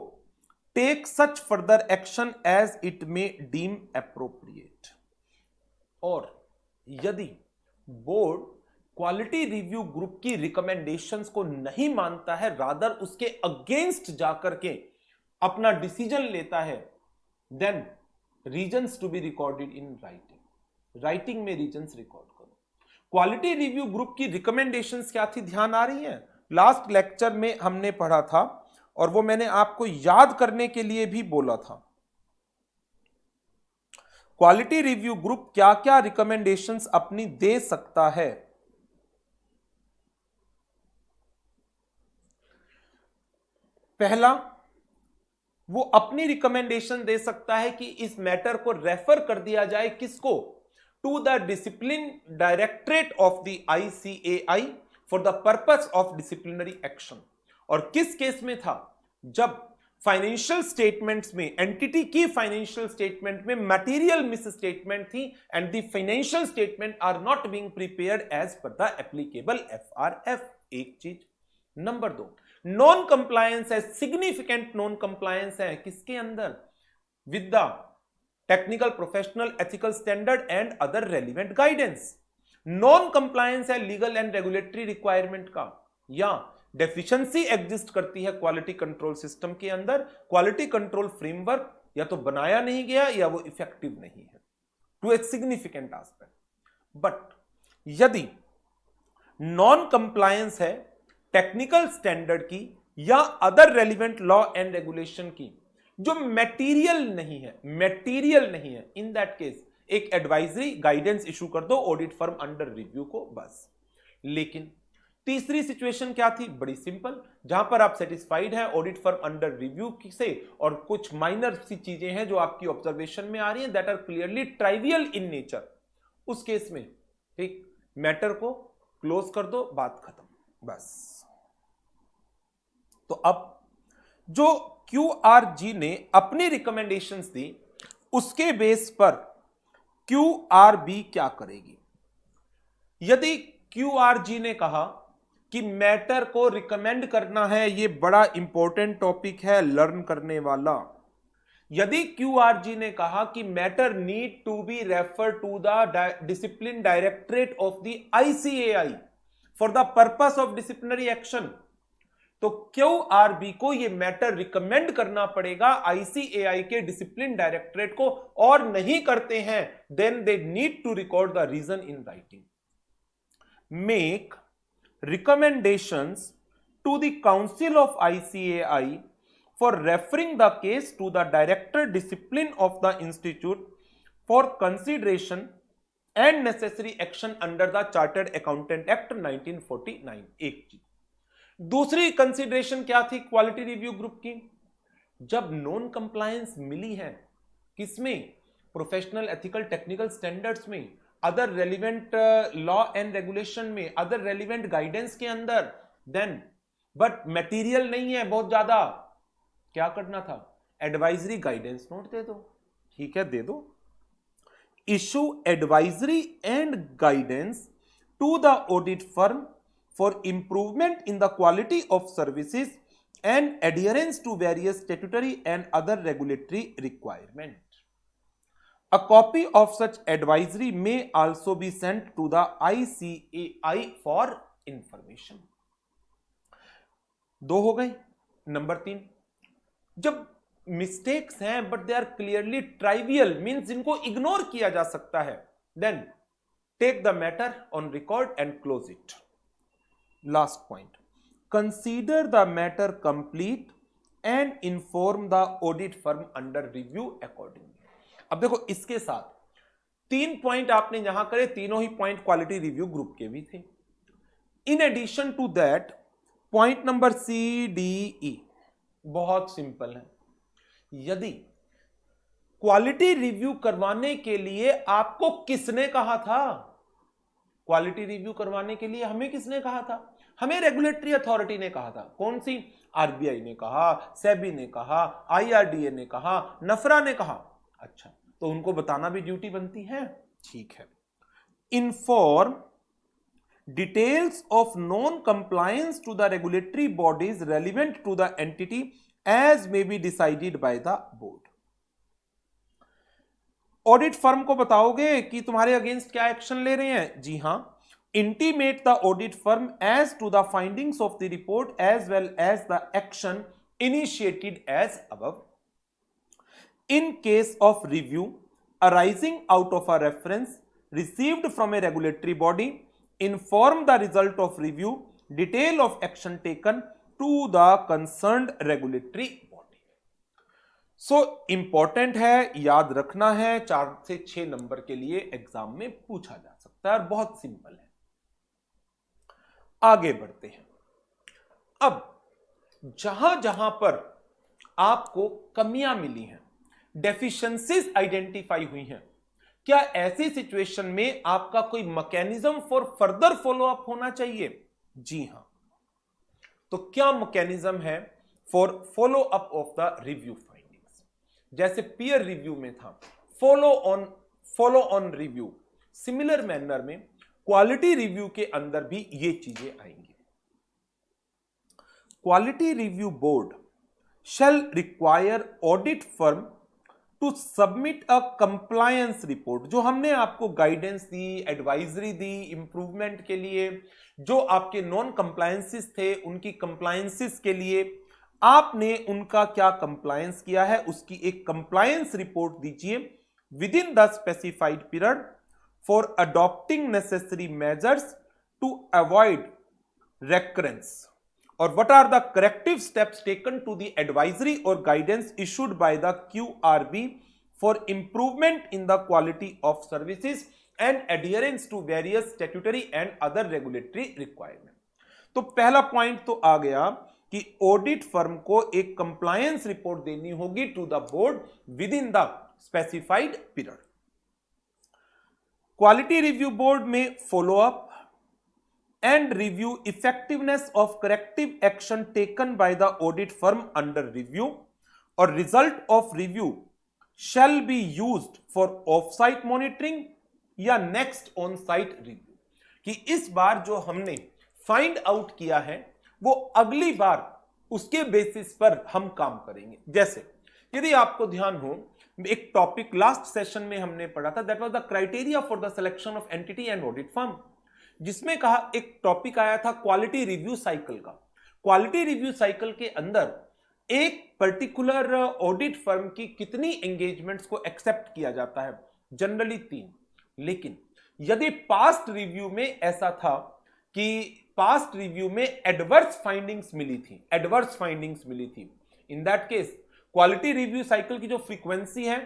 take such further action as it may deem appropriate. और यदि बोर्ड क्वालिटी रिव्यू ग्रुप की रिकमेंडेशंस को नहीं मानता है, रादर उसके अगेंस्ट जाकर के अपना डिसीजन लेता है, then reasons to be recorded in writing. Writing में रीजंस रिकॉर्ड करो। क्वालिटी रिव्यू ग्रुप की रिकमेंडेशंस क्या थी, ध्यान आ रही है? लास्ट लेक्चर में हमने पढ़ा था और वो मैंने आपको याद करने के लिए भी बोला था। क्वालिटी रिव्यू ग्रुप क्या क्या रिकमेंडेशंस अपनी दे सकता है। पहला, वो अपनी रिकमेंडेशन दे सकता है कि इस मैटर को रेफर कर दिया जाए किसको, to the discipline directorate of the ICAI for the purpose of disciplinary action. और किस केस में था, जब फाइनेंशियल स्टेटमेंट्स में, एंटिटी की फाइनेंशियल स्टेटमेंट में मटेरियल मिस स्टेटमेंट थी and the financial statement are not being prepared as per the applicable FRF। एक चीज। नंबर 2, नॉन कंप्लायंस है, सिग्निफिकेंट नॉन कंप्लायंस है किसके अंदर, with the technical professional ethical standard and other relevant guidance. Non compliance है legal and regulatory requirement का, या deficiency exist करती है क्वालिटी कंट्रोल सिस्टम के अंदर, क्वालिटी कंट्रोल फ्रेमवर्क या तो बनाया नहीं गया या वो इफेक्टिव नहीं है, to a significant aspect. But यदि नॉन कंप्लायंस है टेक्निकल स्टैंडर्ड की या other relevant law and regulation की, जो मटेरियल नहीं है, इन दैट केस एक एडवाइजरी गाइडेंस इशू कर दो ऑडिट फर्म अंडर रिव्यू को, बस। लेकिन तीसरी सिचुएशन क्या थी, बड़ी सिंपल, जहां पर आप सेटिस्फाइड है ऑडिट फर्म अंडर रिव्यू से और कुछ माइनर सी चीजें हैं जो आपकी ऑब्जर्वेशन में आ रही हैं that are clearly trivial in nature, उस केस में ठीक मैटर को क्लोज कर दो, बात खत्म, बस। तो अब जो QRG ने अपनी रिकमेंडेशंस दी, उसके बेस पर QRB क्या करेगी। यदि QRG ने कहा कि मैटर को रिकमेंड करना है, ये बड़ा इंपॉर्टेंट टॉपिक है लर्न करने वाला। यदि QRG ने कहा कि matter need to be refer to the discipline directorate of the ICAI for the purpose of disciplinary action, तो QRB को ये मैटर रिकमेंड करना पड़ेगा ICAI के डिसिप्लिन डायरेक्टरेट को, और नहीं करते हैं then they need to record the reason in writing. Make recommendations to the council of ICAI for referring the case to the director discipline of the institute for consideration and necessary action under the Chartered Accountant Act 1949। एक चीज। दूसरी consideration क्या थी quality review group की, जब non compliance मिली है किसमें, professional ethical technical standards में, other relevant law and regulation में, अदर रेलिवेंट गाइडेंस के अंदर, देन बट मटेरियल नहीं है बहुत ज्यादा, क्या करना था, एडवाइजरी गाइडेंस नोट दे दो। ठीक है, दे दो। Issue advisory and guidance to the audit firm for improvement in the quality of services and adherence to various statutory and other regulatory requirement. A copy of such advisory may also be sent to the ICAI for information। दो हो गई। Number 3, जब mistakes हैं but they are clearly trivial, means जिनको ignore किया जा सकता है, then take the matter on record and close it. Last point, consider the matter complete and inform the audit firm under review accordingly. अब देखो, इसके साथ 3 पॉइंट आपने यहां करे, तीनों ही पॉइंट क्वालिटी रिव्यू ग्रुप के भी थे। In addition to that point number C D E बहुत सिंपल है। यदि क्वालिटी रिव्यू करवाने के लिए आपको किसने कहा था? क्वालिटी रिव्यू करवाने के लिए हमें किसने कहा था? हमें रेगुलेटरी अथॉरिटी ने कहा था। कौन सी? आरबीआई ने कहा, सेबी ने कहा, आईआरडीए ने कहा, नफरा ने कहा। अच्छा, तो उनको बताना भी ड्यूटी बनती है। ठीक है। Inform details of non compliance to the regulatory bodies relevant to the entity as may be decided by the board. Audit firm को बताओगे कि तुम्हारे अगेंस्ट क्या एक्शन ले रहे हैं? जी हां। Intimate the audit firm as to the findings of the report as well as the action initiated as above. In case of review arising out of a reference received from a regulatory body, inform the result of review, detail of action taken to the concerned regulatory body. So important है, याद रखना है, 4 से 6 number के लिए exam में पूछा जा सकता है और बहुत सिंपल है। आगे बढ़ते हैं। अब जहां जहां पर आपको कमियां मिली हैं, डेफिशिएंसीज आइडेंटिफाई हुई हैं, क्या ऐसी सिचुएशन में आपका कोई मैकेनिज्म फॉर फर्दर फॉलोअप होना चाहिए? जी हां। तो क्या मैकेनिज्म है for follow up of the review findings? जैसे पीयर रिव्यू में था follow on review, similar manner में क्वालिटी रिव्यू के अंदर भी ये चीजें आएंगी। Quality review board shall require audit firm to submit a compliance report। जो हमने आपको गाइडेंस दी, एडवाइजरी दी इंप्रूवमेंट के लिए, जो आपके नॉन कंप्लायंसेस थे उनकी कंप्लायंसेस के लिए आपने उनका क्या कंप्लायंस किया है, उसकी एक कंप्लायंस रिपोर्ट दीजिए within the specified period for adopting necessary measures to avoid recurrence, or what are the corrective steps taken to the advisory or guidance issued by the QRB for improvement in the quality of services and adherence to various statutory and other regulatory requirements। तो पहला point तो आ गया कि audit firm को एक compliance report देनी होगी to the board within the specified period. Quality review board में follow up and review effectiveness of corrective action taken by the audit firm under review, or result of review shall be used for off-site monitoring या next on-site review। कि इस बार जो हमने find out किया है वो अगली बार उसके बेसिस पर हम काम करेंगे। जैसे यदि आपको ध्यान हो, एक टॉपिक लास्ट सेशन में हमने पढ़ा था, that was the criteria for the selection of entity and audit firm, जिसमें कहा एक टॉपिक आया था क्वालिटी रिव्यू साइकिल का। क्वालिटी रिव्यू साइकिल के अंदर एक पर्टिकुलर ऑडिट फर्म की कितनी एंगेजमेंट्स को एक्सेप्ट किया जाता है? जनरली 3। लेकिन यदि पास्ट रिव्यू में ऐसा था कि पास्ट रिव्यू में एडवर्स फाइंडिंग्स मिली थी, इन that case quality review cycle की जो फ्रीक्वेंसी है,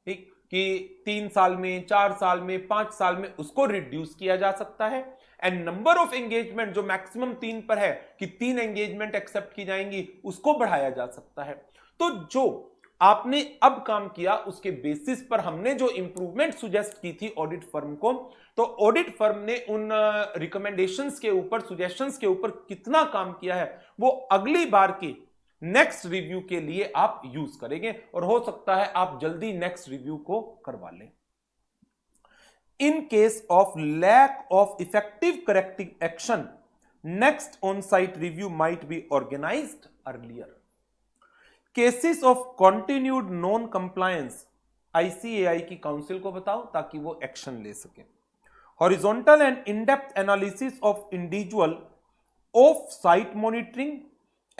ठीक, कि 3 साल में, 4 साल में, 5 साल में, उसको रिड्यूस किया जा सकता है। एंड नंबर ऑफ एंगेजमेंट जो मैक्सिमम 3 पर है कि 3 एंगेजमेंट एक्सेप्ट की जाएंगी, उसको बढ़ाया जा सकता है। तो जो आपने अब काम किया उसके बेसिस पर हमने जो इंप्रूवमेंट सुजेस्ट की थी ऑडिट फर्म को, तो ऑडिट फर्म ने उन रिकमेंडेशंस के ऊपर, सुजेशंस के ऊपर कितना काम किया है वो अगली बार की नेक्स्ट रिव्यू के लिए आप यूज करेंगे, और हो सकता है आप जल्दी नेक्स्ट रिव्यू को करवा लें। In case of lack of effective corrective action, next on site review might be organised earlier. Cases of continued non compliance, ICAI की काउंसिल को बताओ ताकि वो एक्शन ले सके। Horizontal and in depth analysis of individual off site monitoring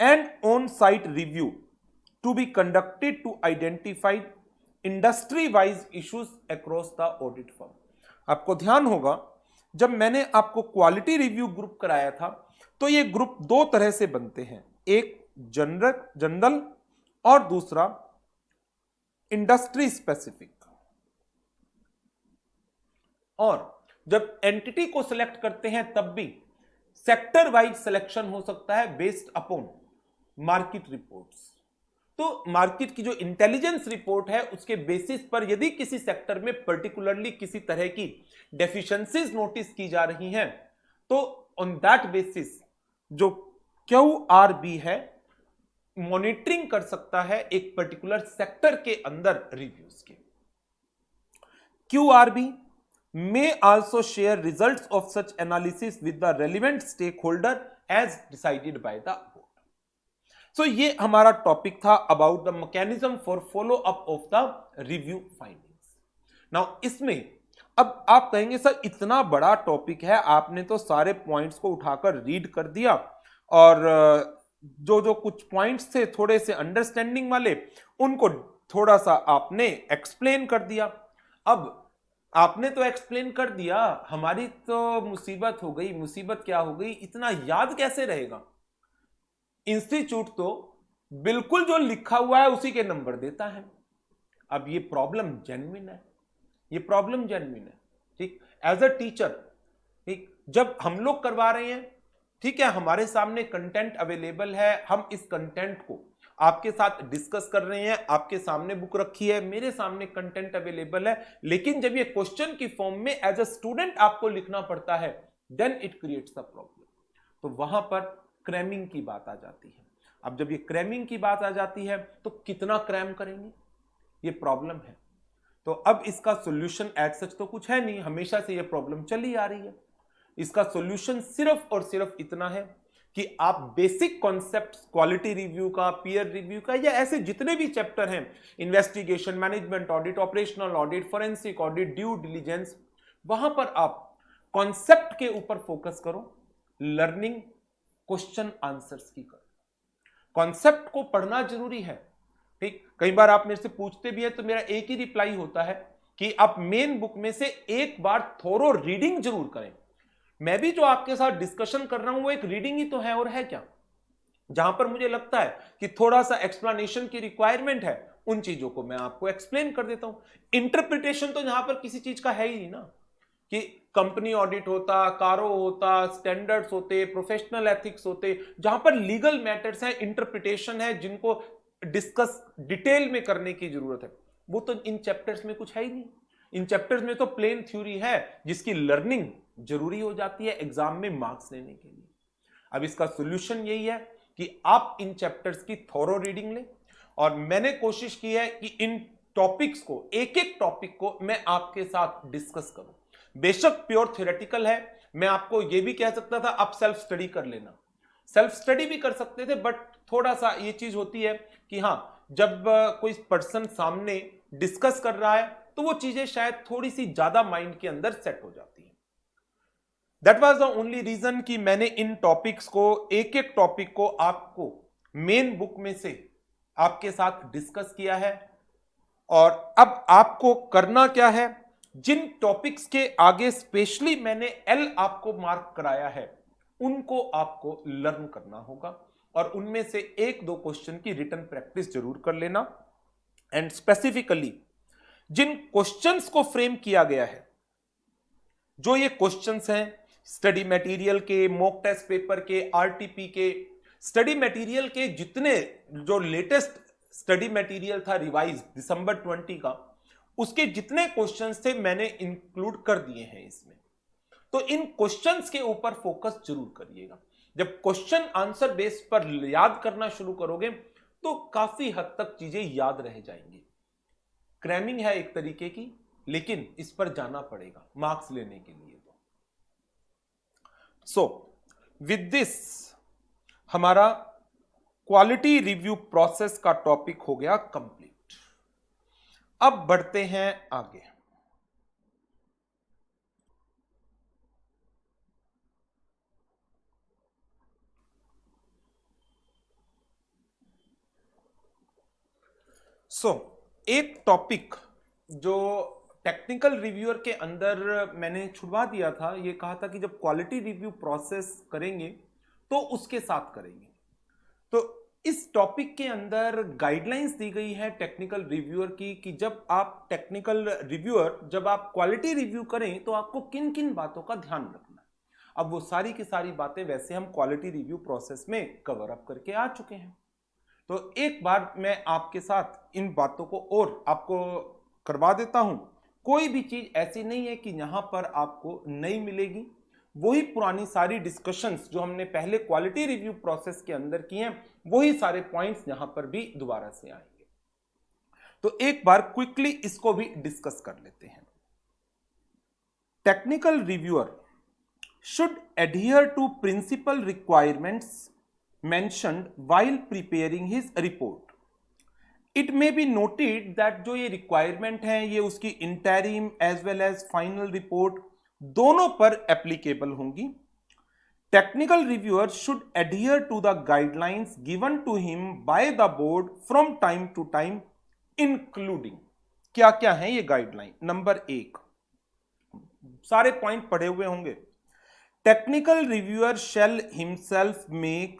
and on-site review to be conducted to identify industry-wise issues across the audit firm। आपको ध्यान होगा जब मैंने आपको क्वालिटी रिव्यू ग्रुप कराया था तो ये ग्रुप 2 तरह से बनते हैं, एक जनरल और दूसरा इंडस्ट्री स्पेसिफिक। और जब एंटिटी को सिलेक्ट करते हैं तब भी सेक्टर वाइज सिलेक्शन हो सकता है बेस्ड अपॉन मार्केट रिपोर्ट्स। तो मार्केट की जो इंटेलिजेंस रिपोर्ट है उसके बेसिस पर यदि किसी सेक्टर में पर्टिकुलरली किसी तरह की डेफिशिएंसीज नोटिस की जा रही हैं तो ऑन दैट बेसिस जो QRB है मॉनिटरिंग कर सकता है एक पर्टिकुलर सेक्टर के अंदर रिव्यूज के। QRB may also share results of such analysis with the relevant stakeholder as decided by the board. So ये हमारा टॉपिक था about the mechanism for follow up of the review findings. Now इसमें अब आप कहेंगे sir इतना बड़ा topic है, आपने तो सारे पॉइंट्स को उठाकर रीड कर दिया और जो जो कुछ पॉइंट्स थे थोड़े से अंडरस्टैंडिंग वाले उनको थोड़ा सा आपने एक्सप्लेन कर दिया। अब आपने तो एक्सप्लेन कर दिया, हमारी तो मुसीबत हो गई। मुसीबत क्या हो गई, इतना याद कैसे रहेगा। इंस्टीट्यूट तो बिल्कुल जो लिखा हुआ है उसी के नंबर देता है। अब ये प्रॉब्लम जेन्युइन है, ये प्रॉब्लम जेन्युइन है। ठीक, एज अ टीचर, ठीक, जब हम लोग करवा रहे हैं, ठीक है, हमारे सामने कंटेंट अवेलेबल है, हम इस कंटेंट को आपके साथ डिस्कस कर रहे हैं, आपके सामने बुक रखी है, मेरे सामने कंटेंट अवेलेबल है, लेकिन जब ये क्वेश्चन की फॉर्म में एज अ स्टूडेंट आपको लिखना पड़ता है then it creates a problem. तो वहां पर क्रैमिंग की बात आ जाती है। अब जब ये क्रैमिंग की बात आ जाती है तो कितना क्रैम करेंगे, ये प्रॉब्लम है। तो अब इसका सॉल्यूशन एज सच तो कुछ है नहीं, हमेशा से ये प्रॉब्लम चली आ रही है। इसका सॉल्यूशन सिर्फ और सिर्फ इतना है कि आप बेसिक कॉन्सेप्ट्स क्वालिटी रिव्यू का, पीयर रिव्यू का, या ऐसे जितने भी चैप्टर हैं, investigation, management audit, operational audit, forensic audit, due diligence, वहां पर आप कॉन्सेप्ट के ऊपर फोकस करो, लर्निंग क्वेश्चन आंसर्स की करो। कॉन्सेप्ट को पढ़ना जरूरी है। ठीक, कई बार आप मेरे से पूछते भी हैं तो मेरा एक ही रिप्लाई होता है कि आप मेन बुक में से एक बार थोरो रीडिंग जरूर करें। मैं भी जो आपके साथ डिस्कशन कर रहा हूं वो एक रीडिंग ही तो है, और है क्या। जहां पर मुझे लगता है कि थोड़ा सा एक्सप्लेनेशन की रिक्वायरमेंट है उन चीजों को मैं आपको एक्सप्लेन कर देता हूं। इंटरप्रिटेशन तो यहां पर किसी चीज का है ही नहीं ना, कि कंपनी ऑडिट होता, कारो होता, स्टैंडर्ड्स होते, प्रोफेशनल एथिक्स होते, जहां पर लीगल मैटर्स हैं, इंटरप्रिटेशन है, जिनको डिस्कस डिटेल में करने की जरूरत है, वो तो इन चैप्टर्स में कुछ है ही नहीं। इन चैप्टर्स में तो प्लेन थ्योरी है जिसकी लर्निंग जरूरी हो जाती है एग्जाम में मार्क्स लेने के लिए। अब इसका सॉल्यूशन यही है कि आप इन चैप्टर्स की थोरो रीडिंग लें, और मैंने कोशिश की है कि इन टॉपिक्स को, एक एक टॉपिक को मैं आपके साथ डिस्कस करूं। बेशक प्योर थ्योरेटिकल है, मैं आपको यह भी कह सकता था आप सेल्फ स्टडी कर लेना, सेल्फ स्टडी भी कर सकते थे, बट थोड़ा सा ये चीज होती है कि हां, जब कोई पर्सन सामने डिस्कस कर रहा है तो वो चीजें शायद थोड़ी सी ज्यादा माइंड के अंदर सेट हो जाती है। That was the only reason कि मैंने इन टॉपिक्स को, एक एक टॉपिक को आपको मेन बुक में से आपके साथ डिस्कस किया है। और अब आपको करना क्या है, जिन टॉपिक्स के आगे स्पेशली मैंने एल आपको मार्क कराया है उनको आपको लर्न करना होगा, और उनमें से एक दो क्वेश्चन की रिटन प्रैक्टिस जरूर कर लेना। एंड स्पेसिफिकली जिन क्वेश्चंस को फ्रेम किया गया है, जो ये क्वेश्चंस हैं स्टडी मटेरियल के, मॉक टेस्ट पेपर के, आरटीपी के, स्टडी मटेरियल के जितने जो लेटेस्ट स्टडी मटेरियल था रिवाइज दिसंबर 20 का, उसके जितने क्वेश्चंस थे मैंने इंक्लूड कर दिए हैं इसमें। तो इन क्वेश्चंस के ऊपर फोकस जरूर करिएगा। जब क्वेश्चन आंसर बेस पर याद करना शुरू करोगे तो काफी हद तक चीजें याद रह जाएंगी। क्रैमिंग है एक तरीके की, लेकिन इस पर जाना पड़ेगा मार्क्स लेने के लिए। सो विद दिस हमारा क्वालिटी रिव्यू प्रोसेस का टॉपिक हो गया कंप्लीट। अब बढ़ते हैं आगे। एक टॉपिक जो टेक्निकल रिव्यूअर के अंदर मैंने छुड़वा दिया था, ये कहा था कि जब क्वालिटी रिव्यू प्रोसेस करेंगे तो उसके साथ करेंगे। तो इस टॉपिक के अंदर गाइडलाइंस दी गई है टेक्निकल रिव्यूअर की कि जब आप टेक्निकल रिव्यूअर, जब आप क्वालिटी रिव्यू करें तो आपको किन किन बातों का ध्यान रखना है। अब वो सारी की सारी बातें वैसे हम क्वालिटी रिव्यू प्रोसेस में कवर अप करके आ चुके हैं। तो एक बार मैं आपके साथ इन बातों को और आपको करवा देता हूं। कोई भी चीज ऐसी नहीं है कि यहां पर आपको नहीं मिलेगी, वही पुरानी सारी डिस्कशंस जो हमने पहले क्वालिटी रिव्यू प्रोसेस के अंदर किए हैं, वही सारे पॉइंट्स यहां पर भी दोबारा से आएंगे। तो एक बार क्विकली इसको भी डिस्कस कर लेते हैं। Technical reviewer should adhere to principal requirements mentioned while preparing his report. It may be noted that जो ये requirement हैं ये उसकी interim as well as final report दोनों पर applicable होंगी। Technical reviewer should adhere to the guidelines given to him by the board from time to time, including क्या क्या है ये गाइडलाइन। नंबर 1, सारे पॉइंट पढ़े हुए होंगे। Technical reviewer shall himself make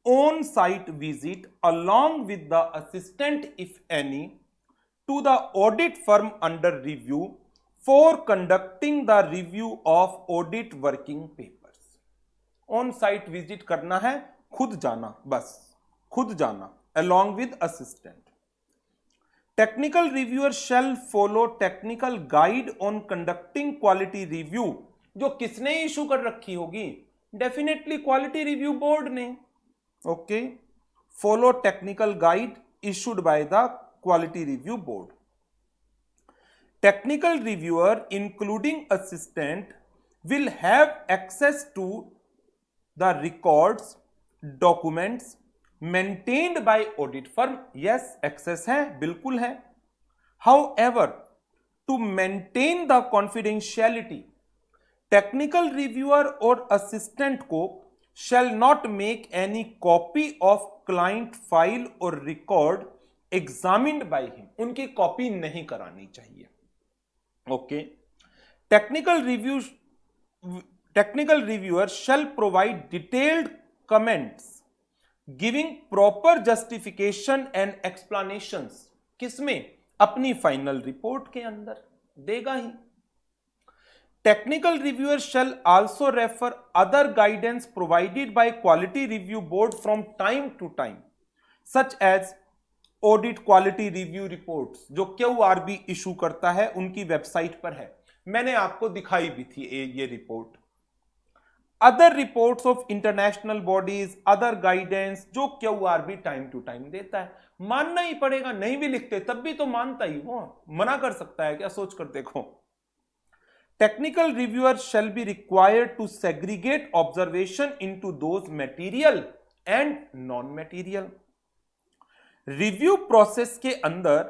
on-site visit along with the assistant, if any, to the audit firm under review for conducting the review of audit working papers. On-site visit करना है, खुद जाना, बस खुद जाना along with assistant. Technical reviewer shall follow technical guide on conducting quality review. जो किसने issue कर रखी होगी? डेफिनेटली क्वालिटी रिव्यू बोर्ड ने। Okay, follow technical guide issued by the quality review board. Technical reviewer including assistant will have access to the records documents maintained by audit firm. Yes, access है, बिल्कुल है। However, to maintain the confidentiality, technical reviewer और assistant को shall not make any copy of client file or record examined by him. उनकी copy नहीं करानी चाहिए। Okay, technical reviewer shall provide detailed comments giving proper justification and explanations। किसमें? अपनी final report के अंदर देगा ही। Technical reviewer shall also refer other guidance provided by quality review board from time to time, such as audit quality review reports जो QRB issue करता है, उनकी website पर है, मैंने आपको दिखाई भी थी ये report. Other reports of international bodies, other guidance जो QRB टाइम टू टाइम देता है। मानना ही पड़ेगा, नहीं भी लिखते तब भी तो मानता ही वो, मना कर सकता है क्या? सोच कर देखो। Technical reviewer shall be required to segregate observation into those material and non-material. Review process के अंदर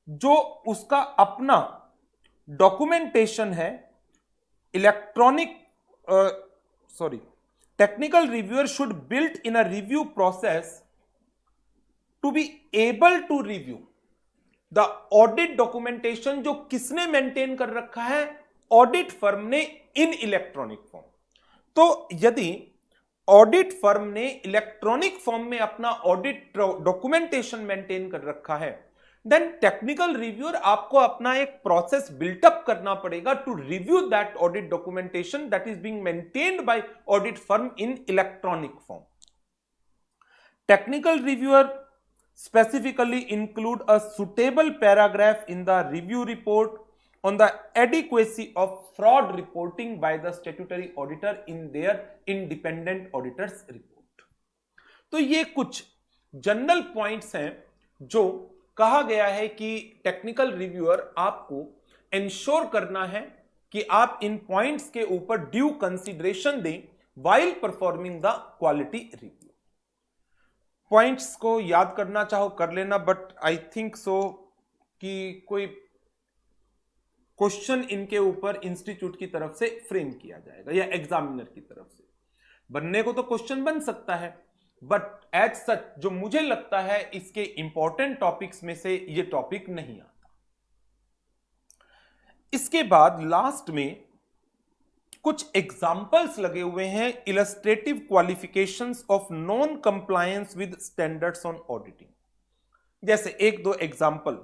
जो उसका अपना documentation है, technical reviewer should build in a review process to be able to review the audit documentation जो किसने maintain कर रखा है? ऑडिट फर्म ने, इन इलेक्ट्रॉनिक फॉर्म। तो यदि ऑडिट फर्म ने इलेक्ट्रॉनिक फॉर्म में अपना ऑडिट डॉक्यूमेंटेशन मेंटेन कर रखा है, देन टेक्निकल रिव्यूअर आपको अपना एक प्रोसेस बिल्टअप करना पड़ेगा to review that audit documentation that is being maintained by audit firm in electronic form. Technical reviewer specifically include a suitable paragraph in the review report on the adequacy of fraud reporting by the statutory auditor in their independent auditor's report। तो ये कुछ general points हैं जो कहा गया है कि technical reviewer आपको इंश्योर करना है कि आप इन पॉइंट्स के ऊपर ड्यू कंसीडरेशन दें while performing the quality review. Points को याद करना चाहो कर लेना, बट आई थिंक सो कि कोई क्वेश्चन इनके ऊपर इंस्टीट्यूट की तरफ से फ्रेम किया जाएगा या एग्जामिनर की तरफ से। बनने को तो क्वेश्चन बन सकता है, बट एज सच जो मुझे लगता है इसके इंपॉर्टेंट टॉपिक्स में से ये टॉपिक नहीं आता। इसके बाद लास्ट में कुछ एग्जाम्पल्स लगे हुए हैं, illustrative qualifications of non compliance with standards on auditing. जैसे एक दो example,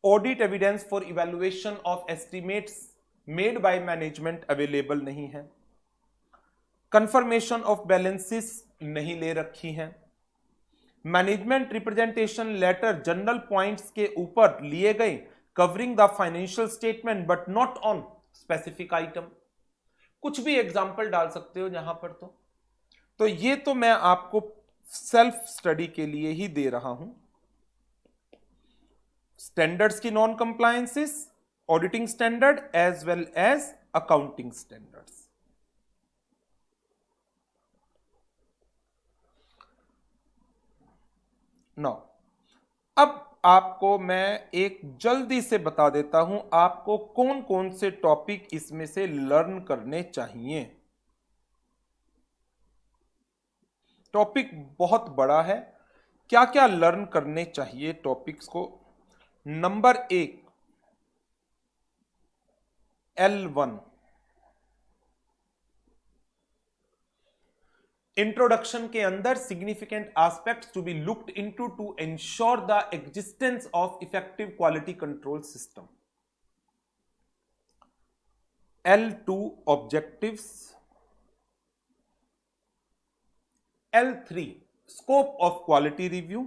audit evidence for evaluation of estimates made by management available नहीं है। कंफर्मेशन ऑफ बैलेंसेस नहीं ले रखी हैं, management representation letter general points के ऊपर लिए गए covering the financial statement but not on specific item, कुछ भी एग्जांपल डाल सकते हो यहां पर। तो ये तो मैं आपको सेल्फ स्टडी के लिए ही दे रहा हूं। स्टैंडर्ड्स की non compliances, auditing standard as well as accounting standards. Now अब आपको मैं एक जल्दी से बता देता हूं आपको कौन कौन से टॉपिक इसमें से लर्न करने चाहिए। टॉपिक बहुत बड़ा है, क्या क्या लर्न करने चाहिए टॉपिक्स को। नंबर 1 L1 इंट्रोडक्शन के अंदर significant aspects to be looked into to ensure the existence of effective quality control system. L2 objectives. L3 scope of quality review।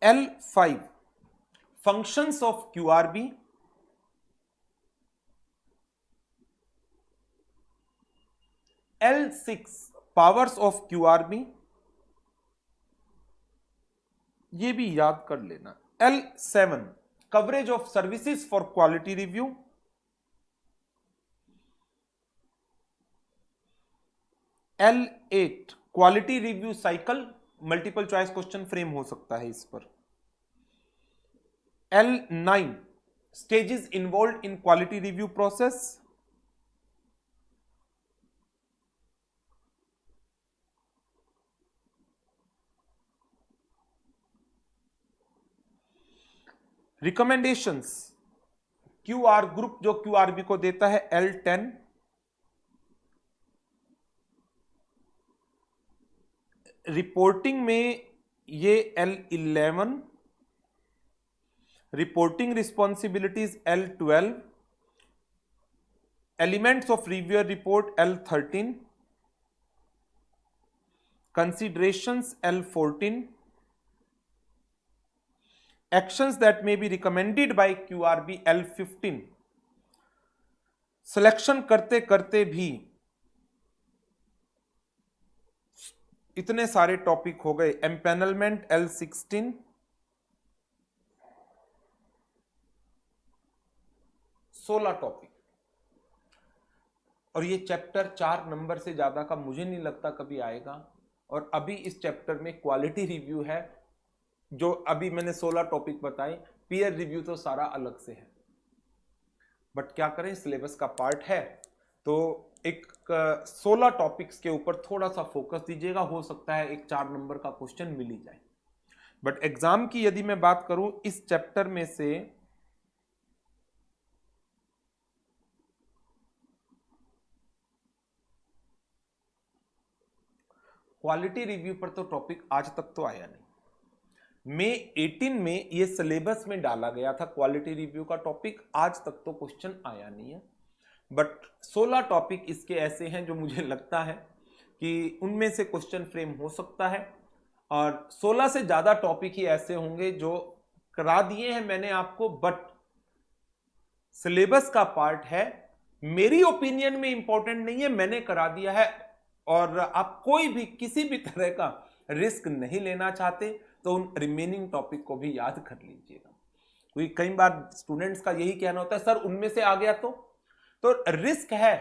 L5 functions of QRB। L6 powers of QRB, ये भी याद कर लेना। L7 coverage of services for quality review। L8 quality review cycle, multiple choice question frame हो सकता है इस पर। L9 stages involve in quality review process. Recommendations, QR group जो क्यूआरबी को देता है L10। रिपोर्टिंग में ये L11, reporting responsibilities L12, elements of reviewer report L13, considerations L14, actions that may B recommended by QRB L15। Selection करते करते भी इतने सारे टॉपिक हो गए। Empanelment L16, 16 topic. और ये चैप्टर 4 नंबर से ज्यादा का मुझे नहीं लगता कभी आएगा। और अभी इस चैप्टर में क्वालिटी रिव्यू है, जो अभी मैंने 16 टॉपिक बताए। पीयर रिव्यू तो सारा अलग से है, बट क्या करें, सिलेबस का पार्ट है तो एक 16 टॉपिक्स के ऊपर थोड़ा सा फोकस दीजिएगा। हो सकता है एक 4 नंबर का क्वेश्चन मिल ही जाए। बट एग्जाम की यदि मैं बात करूं, इस चैप्टर में से क्वालिटी रिव्यू पर तो टॉपिक आज तक तो आया नहीं। मई 18 में ये सिलेबस में डाला गया था क्वालिटी रिव्यू का टॉपिक, आज तक तो क्वेश्चन आया नहीं है। बट 16 टॉपिक इसके ऐसे हैं जो मुझे लगता है कि उनमें से क्वेश्चन फ्रेम हो सकता है। और 16 से ज्यादा टॉपिक ही ऐसे होंगे जो करा दिए हैं मैंने आपको, बट सिलेबस का पार्ट है। मेरी ओपिनियन में इंपॉर्टेंट नहीं है, मैंने करा दिया है। और आप कोई भी किसी भी तरह का रिस्क नहीं लेना चाहते तो उन रिमेनिंग टॉपिक को भी याद कर लीजिएगा। क्योंकि कई बार स्टूडेंट्स का यही कहना होता है, सर उनमें से आ गया तो रिस्क है।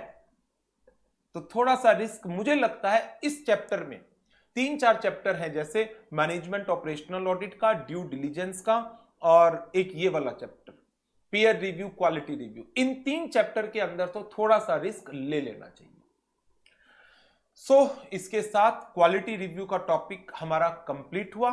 तो थोड़ा सा रिस्क मुझे लगता है इस चैप्टर में 3-4 चैप्टर हैं, जैसे मैनेजमेंट ऑपरेशनल ऑडिट का, ड्यू डिलीजेंस का, और एक ये वाला chapter peer review, quality review. इन 3 चैप्टर के अंदर तो थोड़ा सा रिस्क ले लेना चाहिए। इसके साथ क्वालिटी रिव्यू का टॉपिक हमारा कंप्लीट हुआ।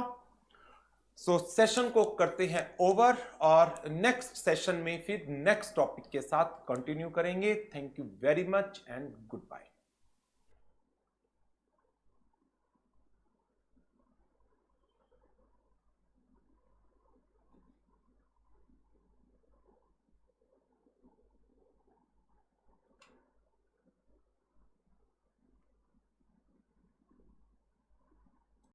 सेशन को करते हैं ओवर, और नेक्स्ट सेशन में फिर नेक्स्ट टॉपिक के साथ कंटिन्यू करेंगे। Thank you very much and good bye.